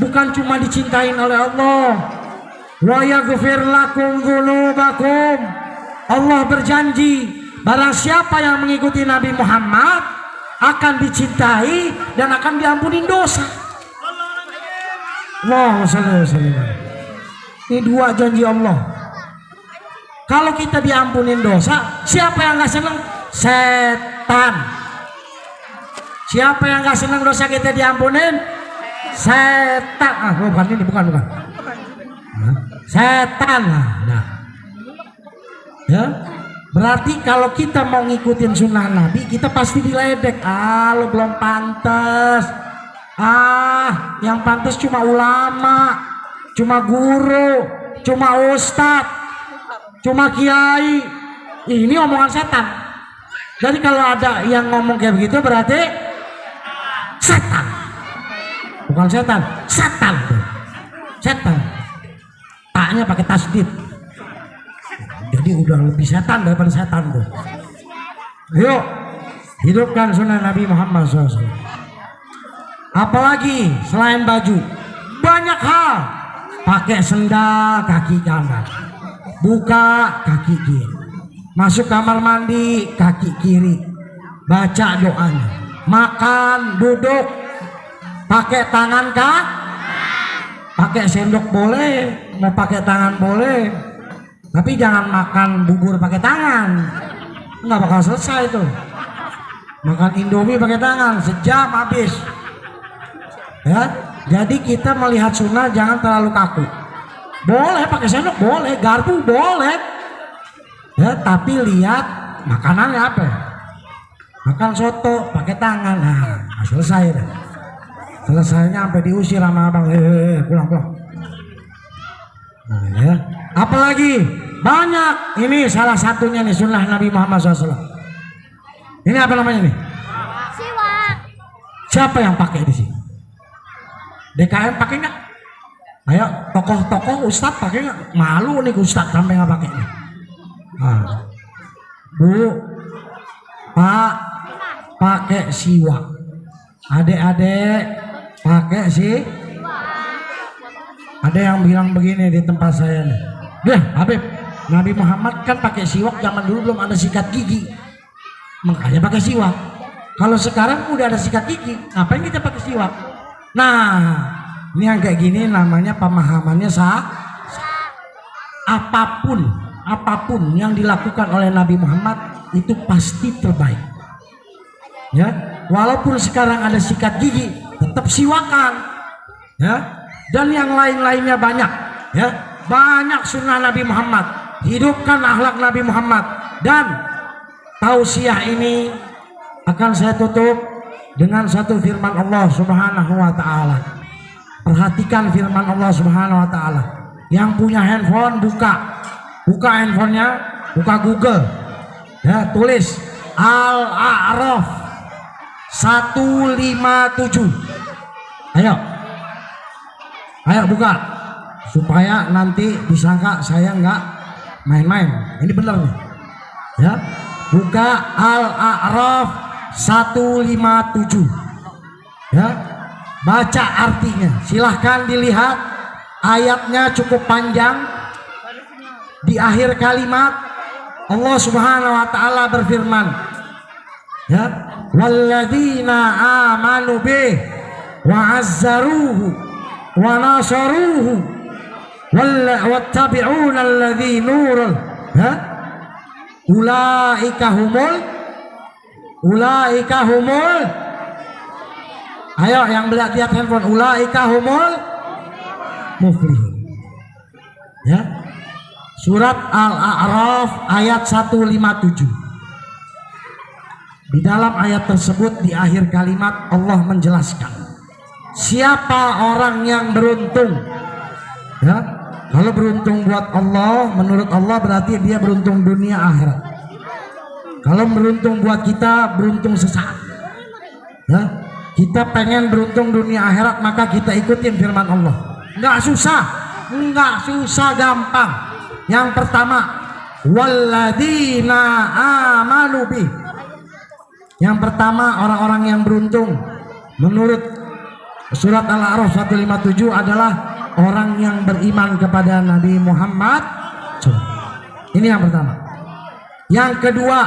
Bukan cuma dicintain oleh Allah. Wa yaghfir lakum dzunubakum. Allah berjanji, barang siapa yang mengikuti Nabi Muhammad akan dicintai dan akan diampuni dosa. Allahumma shalli wa sallim. Ini dua janji Allah. Kalau kita diampunin dosa, siapa yang nggak senang? Setan. Siapa yang nggak senang dosa kita diampunin? Setan. Bukan ini, bukan. Setan. Nah. Ya. Berarti kalau kita mau ngikutin sunnah Nabi, kita pasti diledek. Lo belum pantas. Yang pantas cuma ulama, cuma guru, cuma ustadz, cuma kiai. Ini omongan setan. Jadi kalau ada yang ngomong kayak begitu berarti setan. Bukan setan, setan. setan. Taknya pakai tasdid. Jadi udah lebih setan daripada setan tuh. Ayo, hidupkan sunnah Nabi Muhammad SAW. Apalagi selain baju, banyak hal. Pakai sendal kaki kanan, buka kaki kiri, masuk kamar mandi kaki kiri, baca doanya, makan, duduk, pakai tangan kah? Pakai sendok boleh, mau pakai tangan boleh, tapi jangan makan bubur pakai tangan, nggak bakal selesai tuh. Makan Indomie pakai tangan sejam habis. Ya, jadi kita melihat sunnah jangan terlalu kaku. Boleh pakai sendok, boleh garpu, boleh. Ya, tapi lihat makanannya apa. Makan soto pakai tangan, nah selesai deh. Selesainya sampai diusir sama abang, pulang. Nah, ya. Apalagi banyak, ini salah satunya nih sunnah Nabi Muhammad SAW. Ini apa namanya nih? Siwak. Siapa yang pakai di sini? DKM pakai nggak? Ayo tokoh-tokoh ustadz pakai nggak? Malu nih ustadz sampai nggak pakai nih. Nah, Bu, Pak, pakai siwak. Adik-adik pakai sih. Ada yang bilang begini di tempat saya nih. Deh, Habib, Nabi Muhammad kan pakai siwak zaman dulu belum ada sikat gigi. Makanya pakai siwak. Kalau sekarang udah ada sikat gigi, ngapain kita pakai siwak? Nah, ini yang kayak gini namanya pemahamannya apapun yang dilakukan oleh Nabi Muhammad itu pasti terbaik. Ya, walaupun sekarang ada sikat gigi, tetap siwakan. Ya, dan yang lain-lainnya banyak. Ya, banyak sunnah Nabi Muhammad. Hidupkan akhlak Nabi Muhammad. Dan tausiah ini akan saya tutup dengan satu firman Allah Subhanahu wa taala. Perhatikan firman Allah Subhanahu wa taala. Yang punya handphone buka handphonenya, buka Google. Ya, tulis Al-A'raf 157. Ayo buka supaya nanti disangka saya nggak main-main. Ini benar nih. Ya, buka Al-A'raf 157. Ya, baca artinya. Silahkan dilihat, ayatnya cukup panjang. Di akhir kalimat Allah Subhanahu wa taala berfirman, ya, walladzina amanu bih wa azzaruhu wa nasaruhu wattabi'una alladzi nurul, ya, ulaika humul, ayo yang lihat handphone, ulaika humul muflihun. Ya, surat Al-A'raf ayat 157. Di dalam ayat tersebut di akhir kalimat Allah menjelaskan siapa orang yang beruntung. Ya, kalau beruntung buat Allah, menurut Allah berarti dia beruntung dunia akhirat. Kalau beruntung buat kita, beruntung sesaat. Ya, kita pengen beruntung dunia akhirat, maka kita ikutin firman Allah. Nggak susah, gampang. Yang pertama, walladzina amanu bih. Yang pertama, orang-orang yang beruntung menurut surat Al-A'raf 157 adalah orang yang beriman kepada Nabi Muhammad. Ini yang pertama. Yang kedua,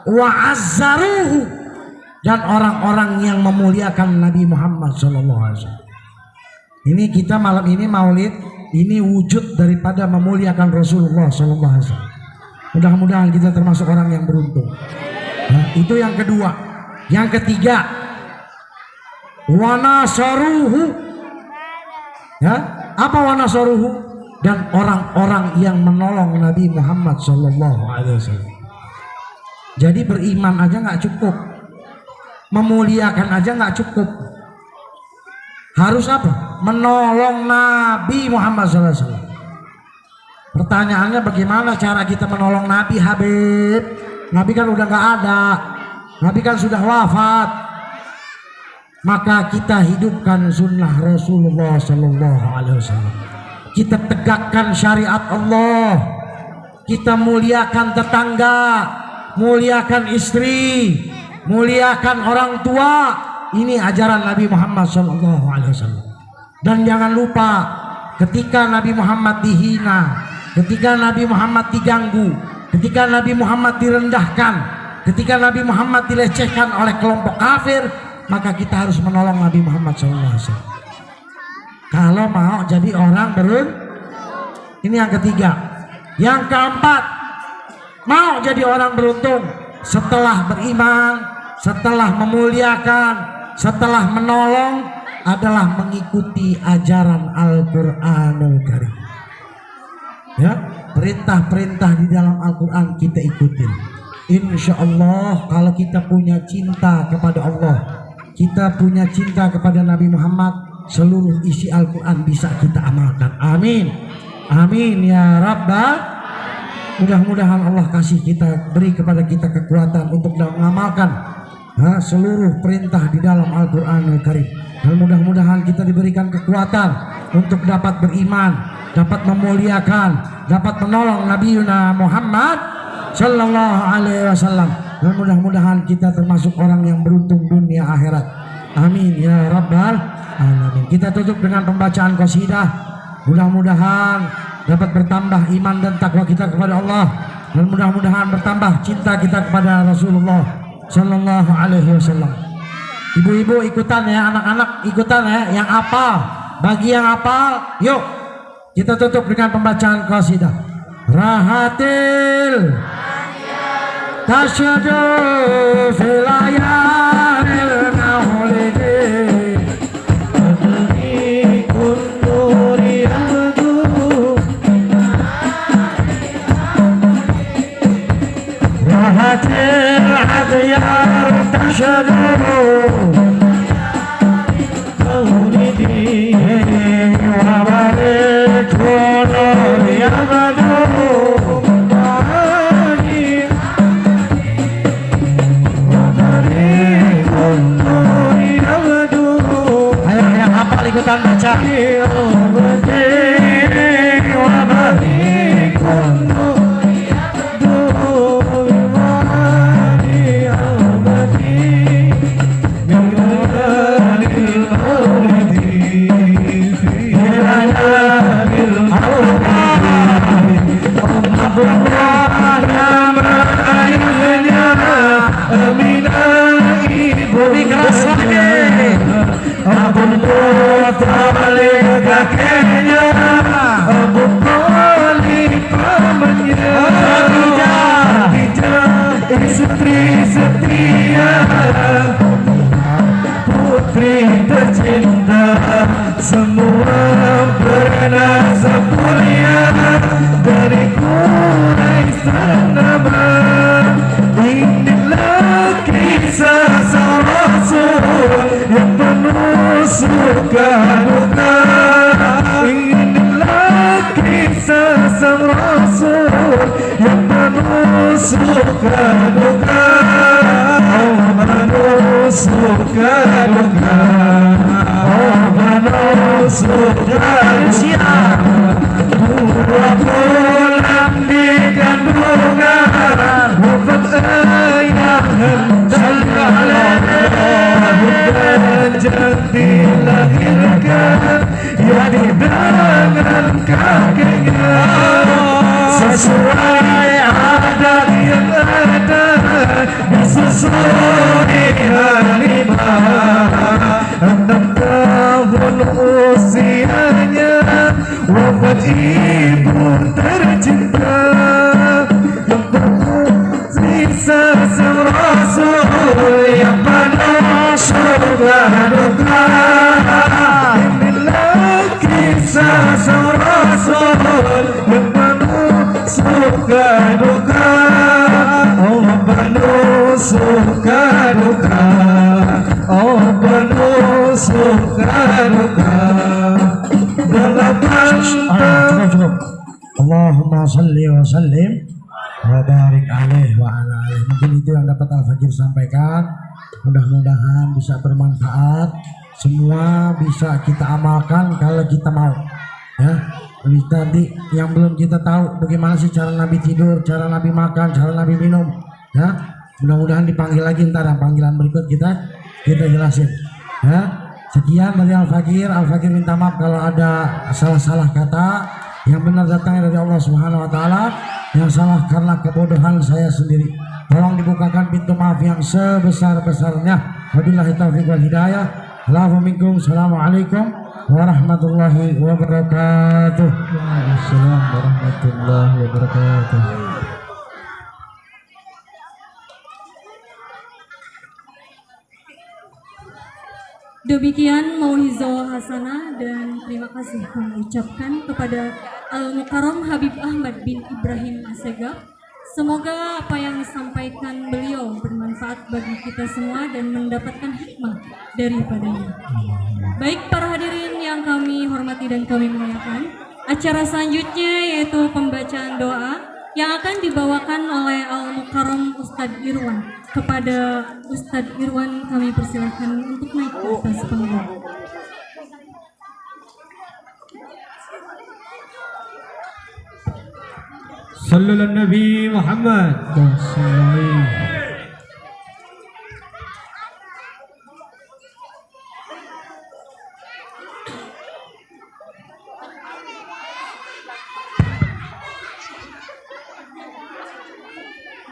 wa'azzaruhu, dan orang-orang yang memuliakan Nabi Muhammad SAW. Ini kita malam ini maulid, ini wujud daripada memuliakan Rasulullah SAW. Mudah-mudahan kita termasuk orang yang beruntung. Nah, itu yang kedua. Yang ketiga, wa nasaruhu. Ya, apa wa nasaruhu? Dan orang-orang yang menolong Nabi Muhammad SAW. Jadi beriman aja nggak cukup, memuliakan aja nggak cukup. Harus apa? Menolong Nabi Muhammad SAW. Pertanyaannya, bagaimana cara kita menolong Nabi, Habib? Nabi kan udah nggak ada, Nabi kan sudah wafat. maka kita hidupkan sunnah Rasulullah Sallallahu Alaihi Wasallam. Kita tegakkan syariat Allah. Kita muliakan tetangga, muliakan istri, muliakan orang tua. Ini ajaran Nabi Muhammad Sallallahu Alaihi Wasallam. Dan jangan lupa, ketika Nabi Muhammad dihina, ketika Nabi Muhammad diganggu, ketika Nabi Muhammad direndahkan, ketika Nabi Muhammad dilecehkan oleh kelompok kafir, maka kita harus menolong Nabi Muhammad SAW. Kalau mau jadi orang ini yang ketiga. Yang keempat, mau jadi orang beruntung setelah beriman, setelah memuliakan, setelah menolong, adalah mengikuti ajaran Al-Qur'anul Karim. Ya, perintah-perintah di dalam Al-Quran kita ikutin. Insya Allah kalau kita punya cinta kepada Allah, kita punya cinta kepada Nabi Muhammad, seluruh isi Al-Quran bisa kita amalkan. Amin. Amin ya Rabbal. Mudah-mudahan Allah kasih kita, beri kepada kita kekuatan untuk mengamalkan seluruh perintah di dalam Al-Quranul Karim. Dan mudah-mudahan kita diberikan kekuatan untuk dapat beriman, dapat memuliakan, dapat menolong Nabi Muhammad Sallallahu Alaihi Wasallam. Dan mudah-mudahan kita termasuk orang yang beruntung dunia akhirat. Amin ya Rabbal Alamin. Kita tutup dengan pembacaan qasidah. Mudah-mudahan dapat bertambah iman dan takwa kita kepada Allah, dan mudah-mudahan bertambah cinta kita kepada Rasulullah Sallallahu Alaihi Wasallam. Ibu-ibu ikutan ya, anak-anak ikutan ya, yang hafal. Bagi yang hafal, yuk kita tutup dengan pembacaan qasidah. Rahatil tasyadu filayalil maulidi adni kunuri abdu rahatil adyar tasyadu maulidi wa barik kunuri abdu. Ikutan baca. Istri setia, putri tercinta, semua bernasa mulia dari Quraisy Naba. Inilah kisah sang Rasul yang penuh suka duka. Inilah kisah sang Rasul yang penuh suka duka. Oh penuh suka duka. Oh penuh suka duka. 2 bulan di kandungan, wafat ayah dan jadi dilahirkan, ya di tangan kakinya. Sesuai adat yang ada, disusui halimah. 6 tahun usianya, wafat ibu tercinta. Sisa sang Rasul yang penuh surga duka. Inilah kisah sang Rasul yang penuh suka duka. Oh penuh suka duka. Oh penuh suka duka. Cukup. Allahumma salli wa sallim wa barik alaih wa ala alaih. Mungkin itu yang dapat Al-Fakir sampaikan. Mudah-mudahan bisa bermanfaat, semua bisa kita amalkan kalau kita mau ya. Tapi tadi yang belum kita tahu bagaimana sih cara Nabi tidur, cara Nabi makan, cara Nabi minum ya. Mudah-mudahan dipanggil lagi ntar panggilan berikut kita jelasin ya. Sekian dari Al-Fakir. Al-Fakir minta maaf kalau ada salah-salah kata. Yang benar datangnya dari Allah Subhanahu wa taala, yang salah karena kebodohan saya sendiri. Tolong dibukakan pintu maaf yang sebesar-besarnya. Wabillahi taufiq wal hidayah. Assalamualaikum warahmatullahi wabarakatuh. Waalaikumsalam warahmatullahi wabarakatuh. Demikian mauhizah hasanah dan terima kasih kami ucapkan kepada Al-Mukarram Habib Ahmad bin Ibrahim Assegaf. Semoga apa yang disampaikan beliau bermanfaat bagi kita semua dan mendapatkan hikmah daripadanya. Baik para hadirin yang kami hormati dan kami muliakan, acara selanjutnya yaitu pembacaan doa yang akan dibawakan oleh Al-Mukarram Ustadz Irwan. Kepada Ustadz Irwan kami persilahkan untuk naik ke atas panggung. صلوا على النبي محمد.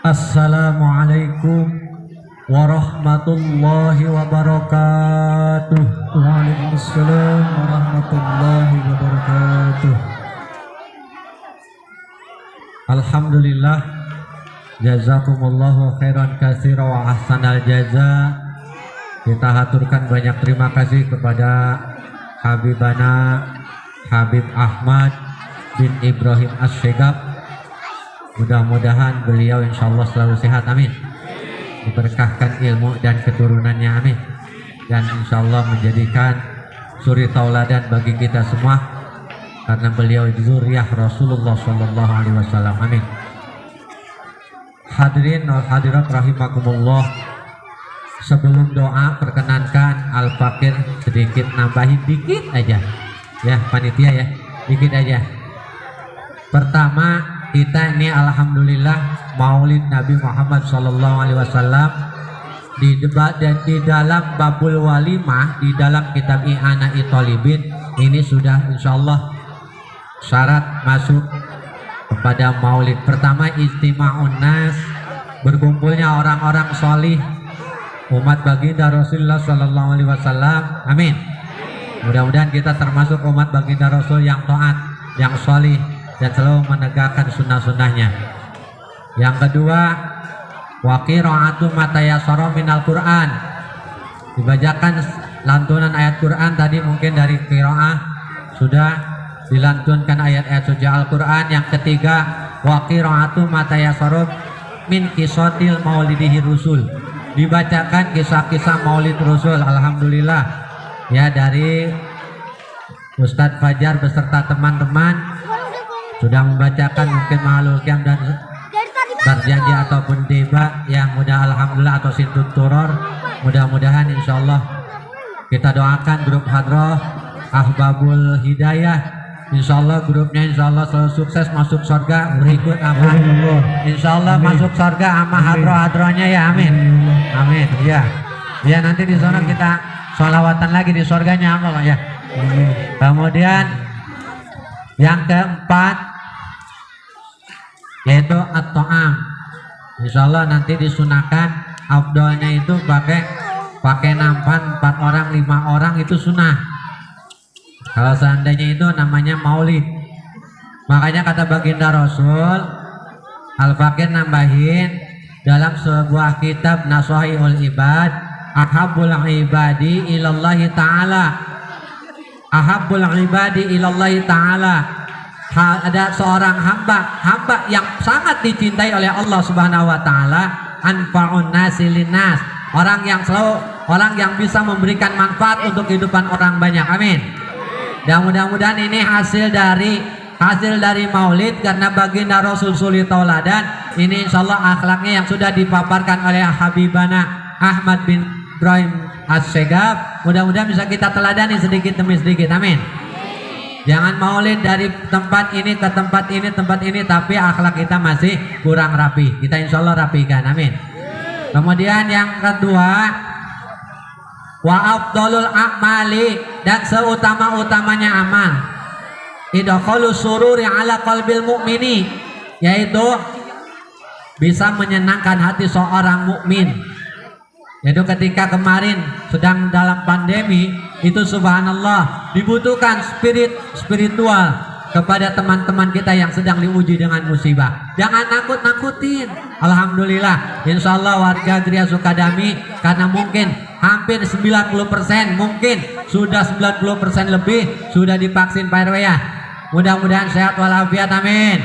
Assalamualaikum warahmatullahi wabarakatuh. Waalaikumsalam warahmatullahi wabarakatuh. Alhamdulillah, jazakumullahu khairan katsira wa ahsanal jaza. Kita haturkan banyak terima kasih kepada Habibana Habib Ahmad bin Ibrahim Assegaf. Mudah-mudahan beliau insyaallah selalu sehat, amin. Diberkahkan ilmu dan keturunannya, amin. Dan insyaallah menjadikan suri tauladan bagi kita semua, karena beliau zuriyah Rasulullah Sallallahu Alaihi Wasallam, amin. Hadirin wal hadirat rahimakumullah. Sebelum doa, perkenankan Al-Fakir sedikit nambahin dikit aja, ya panitia ya, dikit aja. Pertama, kita ini alhamdulillah Maulid Nabi Muhammad Sallallahu Alaihi Wasallam di debat dan di dalam babul walimah di dalam kitab I'ana Itolibin ini sudah insyaallah syarat masuk kepada Maulid. Pertama, istima'un nas, berkumpulnya orang-orang solih umat baginda Rasulullah Sallallahu Alaihi Wasallam, amin. Mudah-mudahan kita termasuk umat baginda Rasul yang taat, yang solih, dan selalu menegakkan sunnah-sunnahnya. Yang kedua, wa qira'atu ma tayassara minal Qur'an, dibacakan lantunan ayat Quran. Tadi mungkin dari qiraah sudah dilantunkan ayat-ayat suci Al-Quran. Yang ketiga, wa qira'atu ma tayassara min qisatil maulidihi rusul, dibacakan kisah-kisah maulid Rasul. Alhamdulillah ya, dari Ustadz Fajar beserta teman-teman sudah membacakan mungkin Mahalul Qiyam dan Berjanji ataupun Tiba yang mudah alhamdulillah atau Situt Turor. Mudah-mudahan insyaallah kita doakan grup Hadroh Ahbabul Hidayah, insyaallah grupnya insyaallah selalu sukses masuk surga berikut aman. Insyaallah masuk surga sama hadroh-hadrohnya ya, amin. Amin ya. Ya nanti di sana kita sholawatan lagi di surganya apa ya. Kemudian yang keempat yaitu at-ta'am. Insyaallah nanti disunahkan afdolnya itu pakai nampan 4 orang 5 orang itu sunnah. Kalau seandainya itu namanya maulid. Makanya kata baginda Rasul, Al-Fakir nambahin dalam sebuah kitab Nasahihul Ibad, ahabbul ibadi ilallahi ta'ala, ahabbul ibadi ilallahi ta'ala, ada seorang hamba yang sangat dicintai oleh Allah Subhanahu wa taala, anfa'un nasi linnas, orang yang bisa memberikan manfaat untuk kehidupan orang banyak, amin. Dan mudah-mudahan ini hasil dari maulid, karena baginda Rasul suli tauladan ini insyaallah akhlaknya yang sudah dipaparkan oleh Habibana Ahmad bin Ibrahim Assegaf. Mudah-mudahan bisa kita teladani sedikit demi sedikit. Amin. Jangan maulid dari tempat ini ke tempat ini, tapi akhlak kita masih kurang rapi. Kita insya Allah rapikan. Amin. Kemudian yang kedua, wa afdalul a'mali, dan seutama-utamanya amal, idkhalus sururi ala qalbil mu'mini, yaitu bisa menyenangkan hati seorang mukmin. Yaitu ketika kemarin sedang dalam pandemi itu, subhanallah, dibutuhkan spiritual kepada teman-teman kita yang sedang diuji dengan musibah. Jangan nakut-nakutin. Alhamdulillah, insya Allah warga Gria Sukadami, karena mungkin hampir 90%, mungkin sudah 90% lebih sudah divaksin Pak RW ya. Mudah-mudahan sehat walafiat, amin.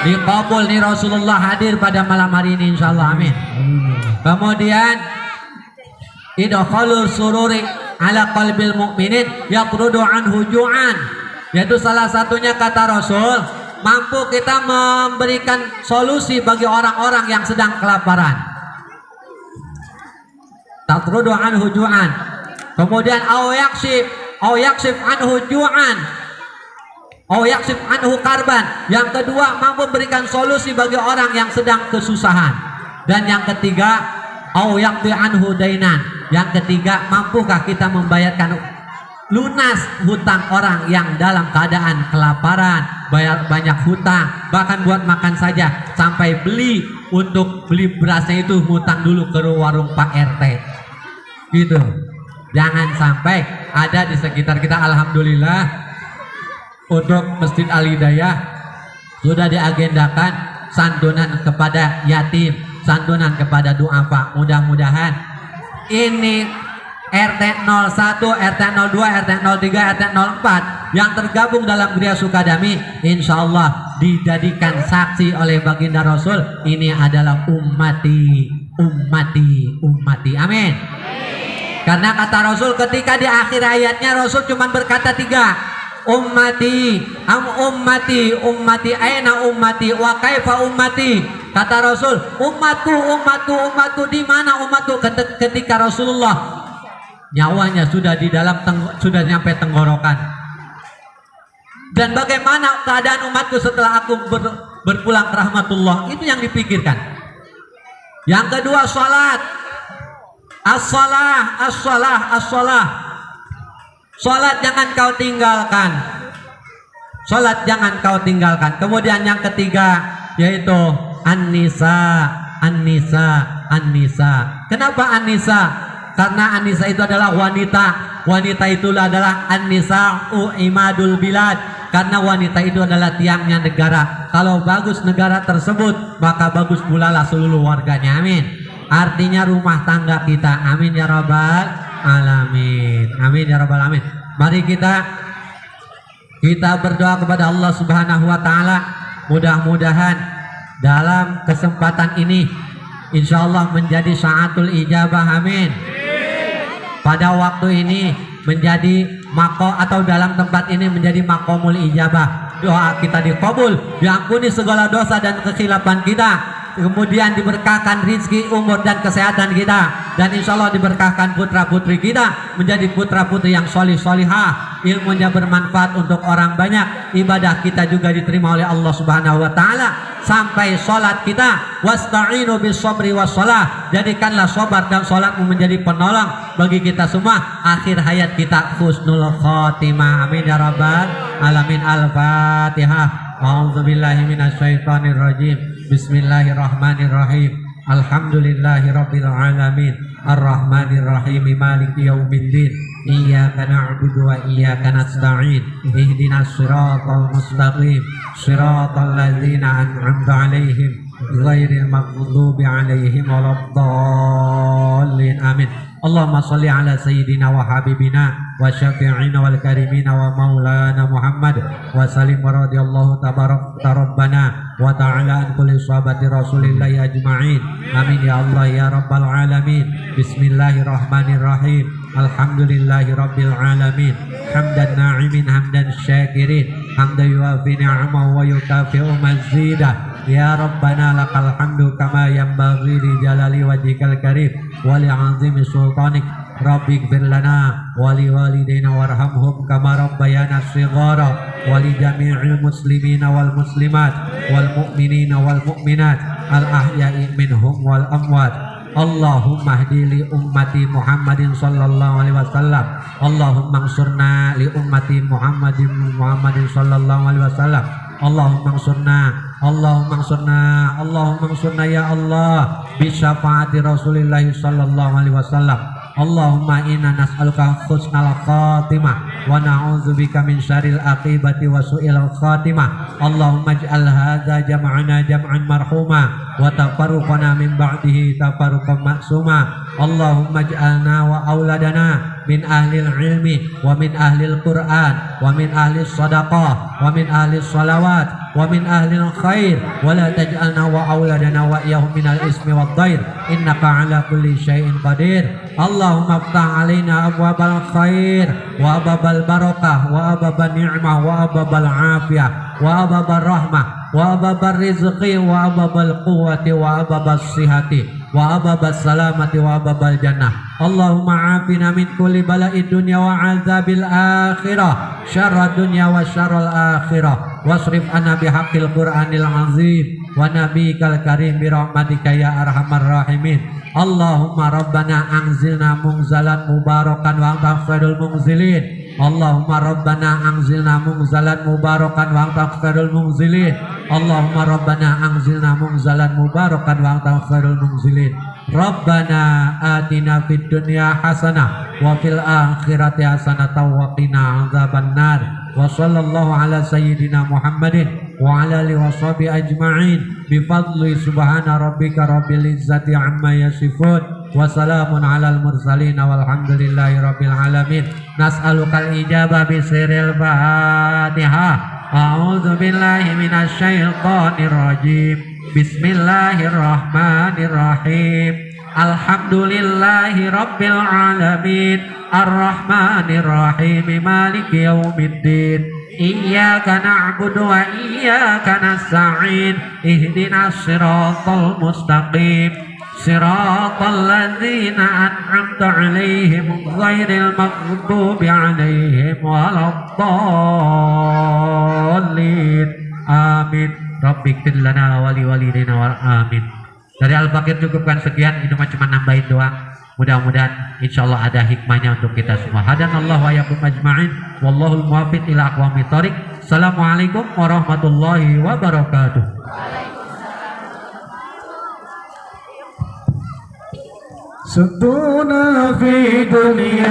Dikabul nih, Rasulullah hadir pada malam hari ini insya Allah, amin. Kemudian idkhalul sururi ala qalbil mu'minin yaqrudu anhu ju'an, yaitu salah satunya kata Rasul, mampu kita memberikan solusi bagi orang-orang yang sedang kelaparan. Taqrudu anhu ju'an. Kemudian au yaksif anhu ju'an, au yaksif anhu karban. Yang kedua, mampu memberikan solusi bagi orang yang sedang kesusahan. Dan yang ketiga, au yaqdi anhu dainan. Yang ketiga, mampukah kita membayarkan lunas hutang orang yang dalam keadaan kelaparan, bayar banyak hutang, bahkan buat makan saja, sampai untuk beli berasnya itu hutang dulu ke warung Pak RT gitu. Jangan sampai ada di sekitar kita. Alhamdulillah untuk Masjid Al Hidayah sudah diagendakan santunan kepada yatim, santunan kepada duafa. Mudah-mudahan ini RT 01, RT 02, RT 03, RT 04 yang tergabung dalam Gria Sukadami, insya Allah dijadikan saksi oleh baginda Rasul, ini adalah ummati, amin. Karena kata Rasul ketika di akhir ayatnya, Rasul cuma berkata 3, ummati, ummati, aina ummati, wa kaifa ummati. Kata Rasul, umatku, di mana umatku? Ketika Rasulullah nyawanya sudah di dalam sudah nyampe tenggorokan. Dan bagaimana keadaan umatku setelah aku berpulang ke rahmatullah? Itu yang dipikirkan. Yang kedua, salat. As-salah. Salat jangan kau tinggalkan. Salat jangan kau tinggalkan. Kemudian yang ketiga yaitu An-Nisa. Kenapa An-Nisa? Karena An-Nisa itu adalah wanita. Wanita itu adalah An-Nisa'u imadul bilad. Karena wanita itu adalah tiangnya negara. Kalau bagus negara tersebut, maka bagus pula lah seluruh warganya. Amin. Artinya rumah tangga kita. Amin ya rabbal alamin. Amin ya rabbal alamin. Mari kita berdoa kepada Allah Subhanahu wa taala. Mudah-mudahan dalam kesempatan ini insya Allah menjadi sa'atul ijabah, amin. Pada waktu ini menjadi atau dalam tempat ini menjadi makomul ijabah. Doa kita dikabul, diampuni segala dosa dan kekhilafan kita, kemudian diberkahkan rizki, umur dan kesehatan kita, dan insya Allah diberkahkan putra putri kita menjadi putra putri yang solihah, ilmunya bermanfaat untuk orang banyak, ibadah kita juga diterima oleh Allah Subhanahu wa taala, sampai sholat kita wasta'inu bis sabri was shalah, jadikanlah sabar dan sholatmu menjadi penolong bagi kita semua, akhir hayat kita husnul khotimah, amin ya rabbal alamin. Al-Fatihah. A'udzubillahi minasyaitonir rajim. Bismillahirrahmanirrahim. Alhamdulillahirabbil alamin. Arrahmanir rahim. Maliki yaumiddin. Iyyaka na'budu wa iyyaka nasta'in. Ihdinas siratal mustaqim. Siratal ladzina an'amta 'alaihim ghairil maghdubi 'alaihim waladdallin. Amin. Allahumma salli ala sayyidina wa habibina wa syafi'ina wal karimina wa maulana Muhammad wa salim wa radiyallahu tabarak rabbana wa ta'ala an kulli sahabati rasulillahi ajma'in. Amin ya Allah ya rabbal alamin. Bismillahirrahmanirrahim. Alhamdulillahi rabbil alamin. Hamdan na'imin hamdan syakirin. Hamdan yuafi ni'amahu wa yukafi'u mazidah. Ya Rabbana lakal hamdu kama yanbaghi li jalali wajhikal karim wa li 'azimi sultanik. Rabbi ighfir lana wa li walidayna warhamhum kama rabbayana shighara wa li jami'il muslimina wal muslimat wal mu'minina wal mu'minat al ahya'i minhum wal amwat. Allahumma hdi li ummati Muhammadin sallallahu alaihi wasallam. Allahumma ansurna li ummati Muhammadin sallallahu alaihi wasallam. Allahumma ansurna ya Allah bi syafaati Rasulillah sallallahu alaihi wasallam. Allahumma inna nas'aluka husnal khatimah wa na'udzubika min syarril aqibati wa su'il khatimah. Allahumma ij'al hadza jam'ana jam'an marhuma wa tafarruqana min ba'dihi tafarruqan ma'suma. Allahumma ij'alna wa auladana min ahlil ilmi wa min ahlil Qur'an wa min ahlis sadaqah wa min ahlis salawat wa min ahlil khair wa la taj'alna wa auladana wa iyahum minal ismi wad dhair innaka ala kulli syai'in qadir. Allahumma aftah alaina abwabal khair wa ababal barakah wa ababal ni'mah wa ababal afiyah wa ababal rahmah wa ababal rizqi wa ababal quwwati wa ababal sihati wa ababal salamati wa ababal jannah. Allahumma afina min kulli bala'id dunya wa azabil akhirah syarrad dunya wa syarral akhirah wasrif anna bihaqqil qur'anil azim wa nabiyikal karim bi rahmatika ya arhamar rahimin. Allahumma rabbana anzilna munzalan mubarakan wa anta khairul munzilin. Allahumma rabbana anzilna munzalan mubarakan wa anta khairul munzilin. Allahumma rabbana anzilna munzalan mubarakan wa anta khairul munzilin. Rabbana atina fid dunya hasanah wa fil akhirati hasanah wa qina adzabannar. Wa sallallahu ala sayyidina Muhammadin wa ala alihi wa sahbihi ajma'in bi fadli subhana rabbika rabbil izzati amma yasifun wa salamun alal mursalin walhamdulillahi rabbil alamin. Nas'alukal ijabah bi sirril Fatihah. A'udzu billahi minasy syaithanir rajim. Bismillahirrahmanirrahim. Alhamdulillahi rabbil alamin. Ar-Rahmanir Rahim. Maliki yaumiddin. Iyyaka na'budu wa iyyaka nasta'in. Ihdinas siratal mustaqim. Siratal ladzina an'amta 'alaihim ghairil maghdubi 'alaihim waladdallin. Amin. Rabbighfir lana wa li walidayna wal amin. Dari Al-Fakir cukupkan sekian, itu cuma nambahin doang. Mudah-mudahan insyaallah ada hikmahnya untuk kita semua. Hadanallahu wa iyyakum ajma'in. Wallahul muwaffiq ila aqwamit thoriq. Assalamualaikum warahmatullahi wabarakatuh. Sentuna fi dunia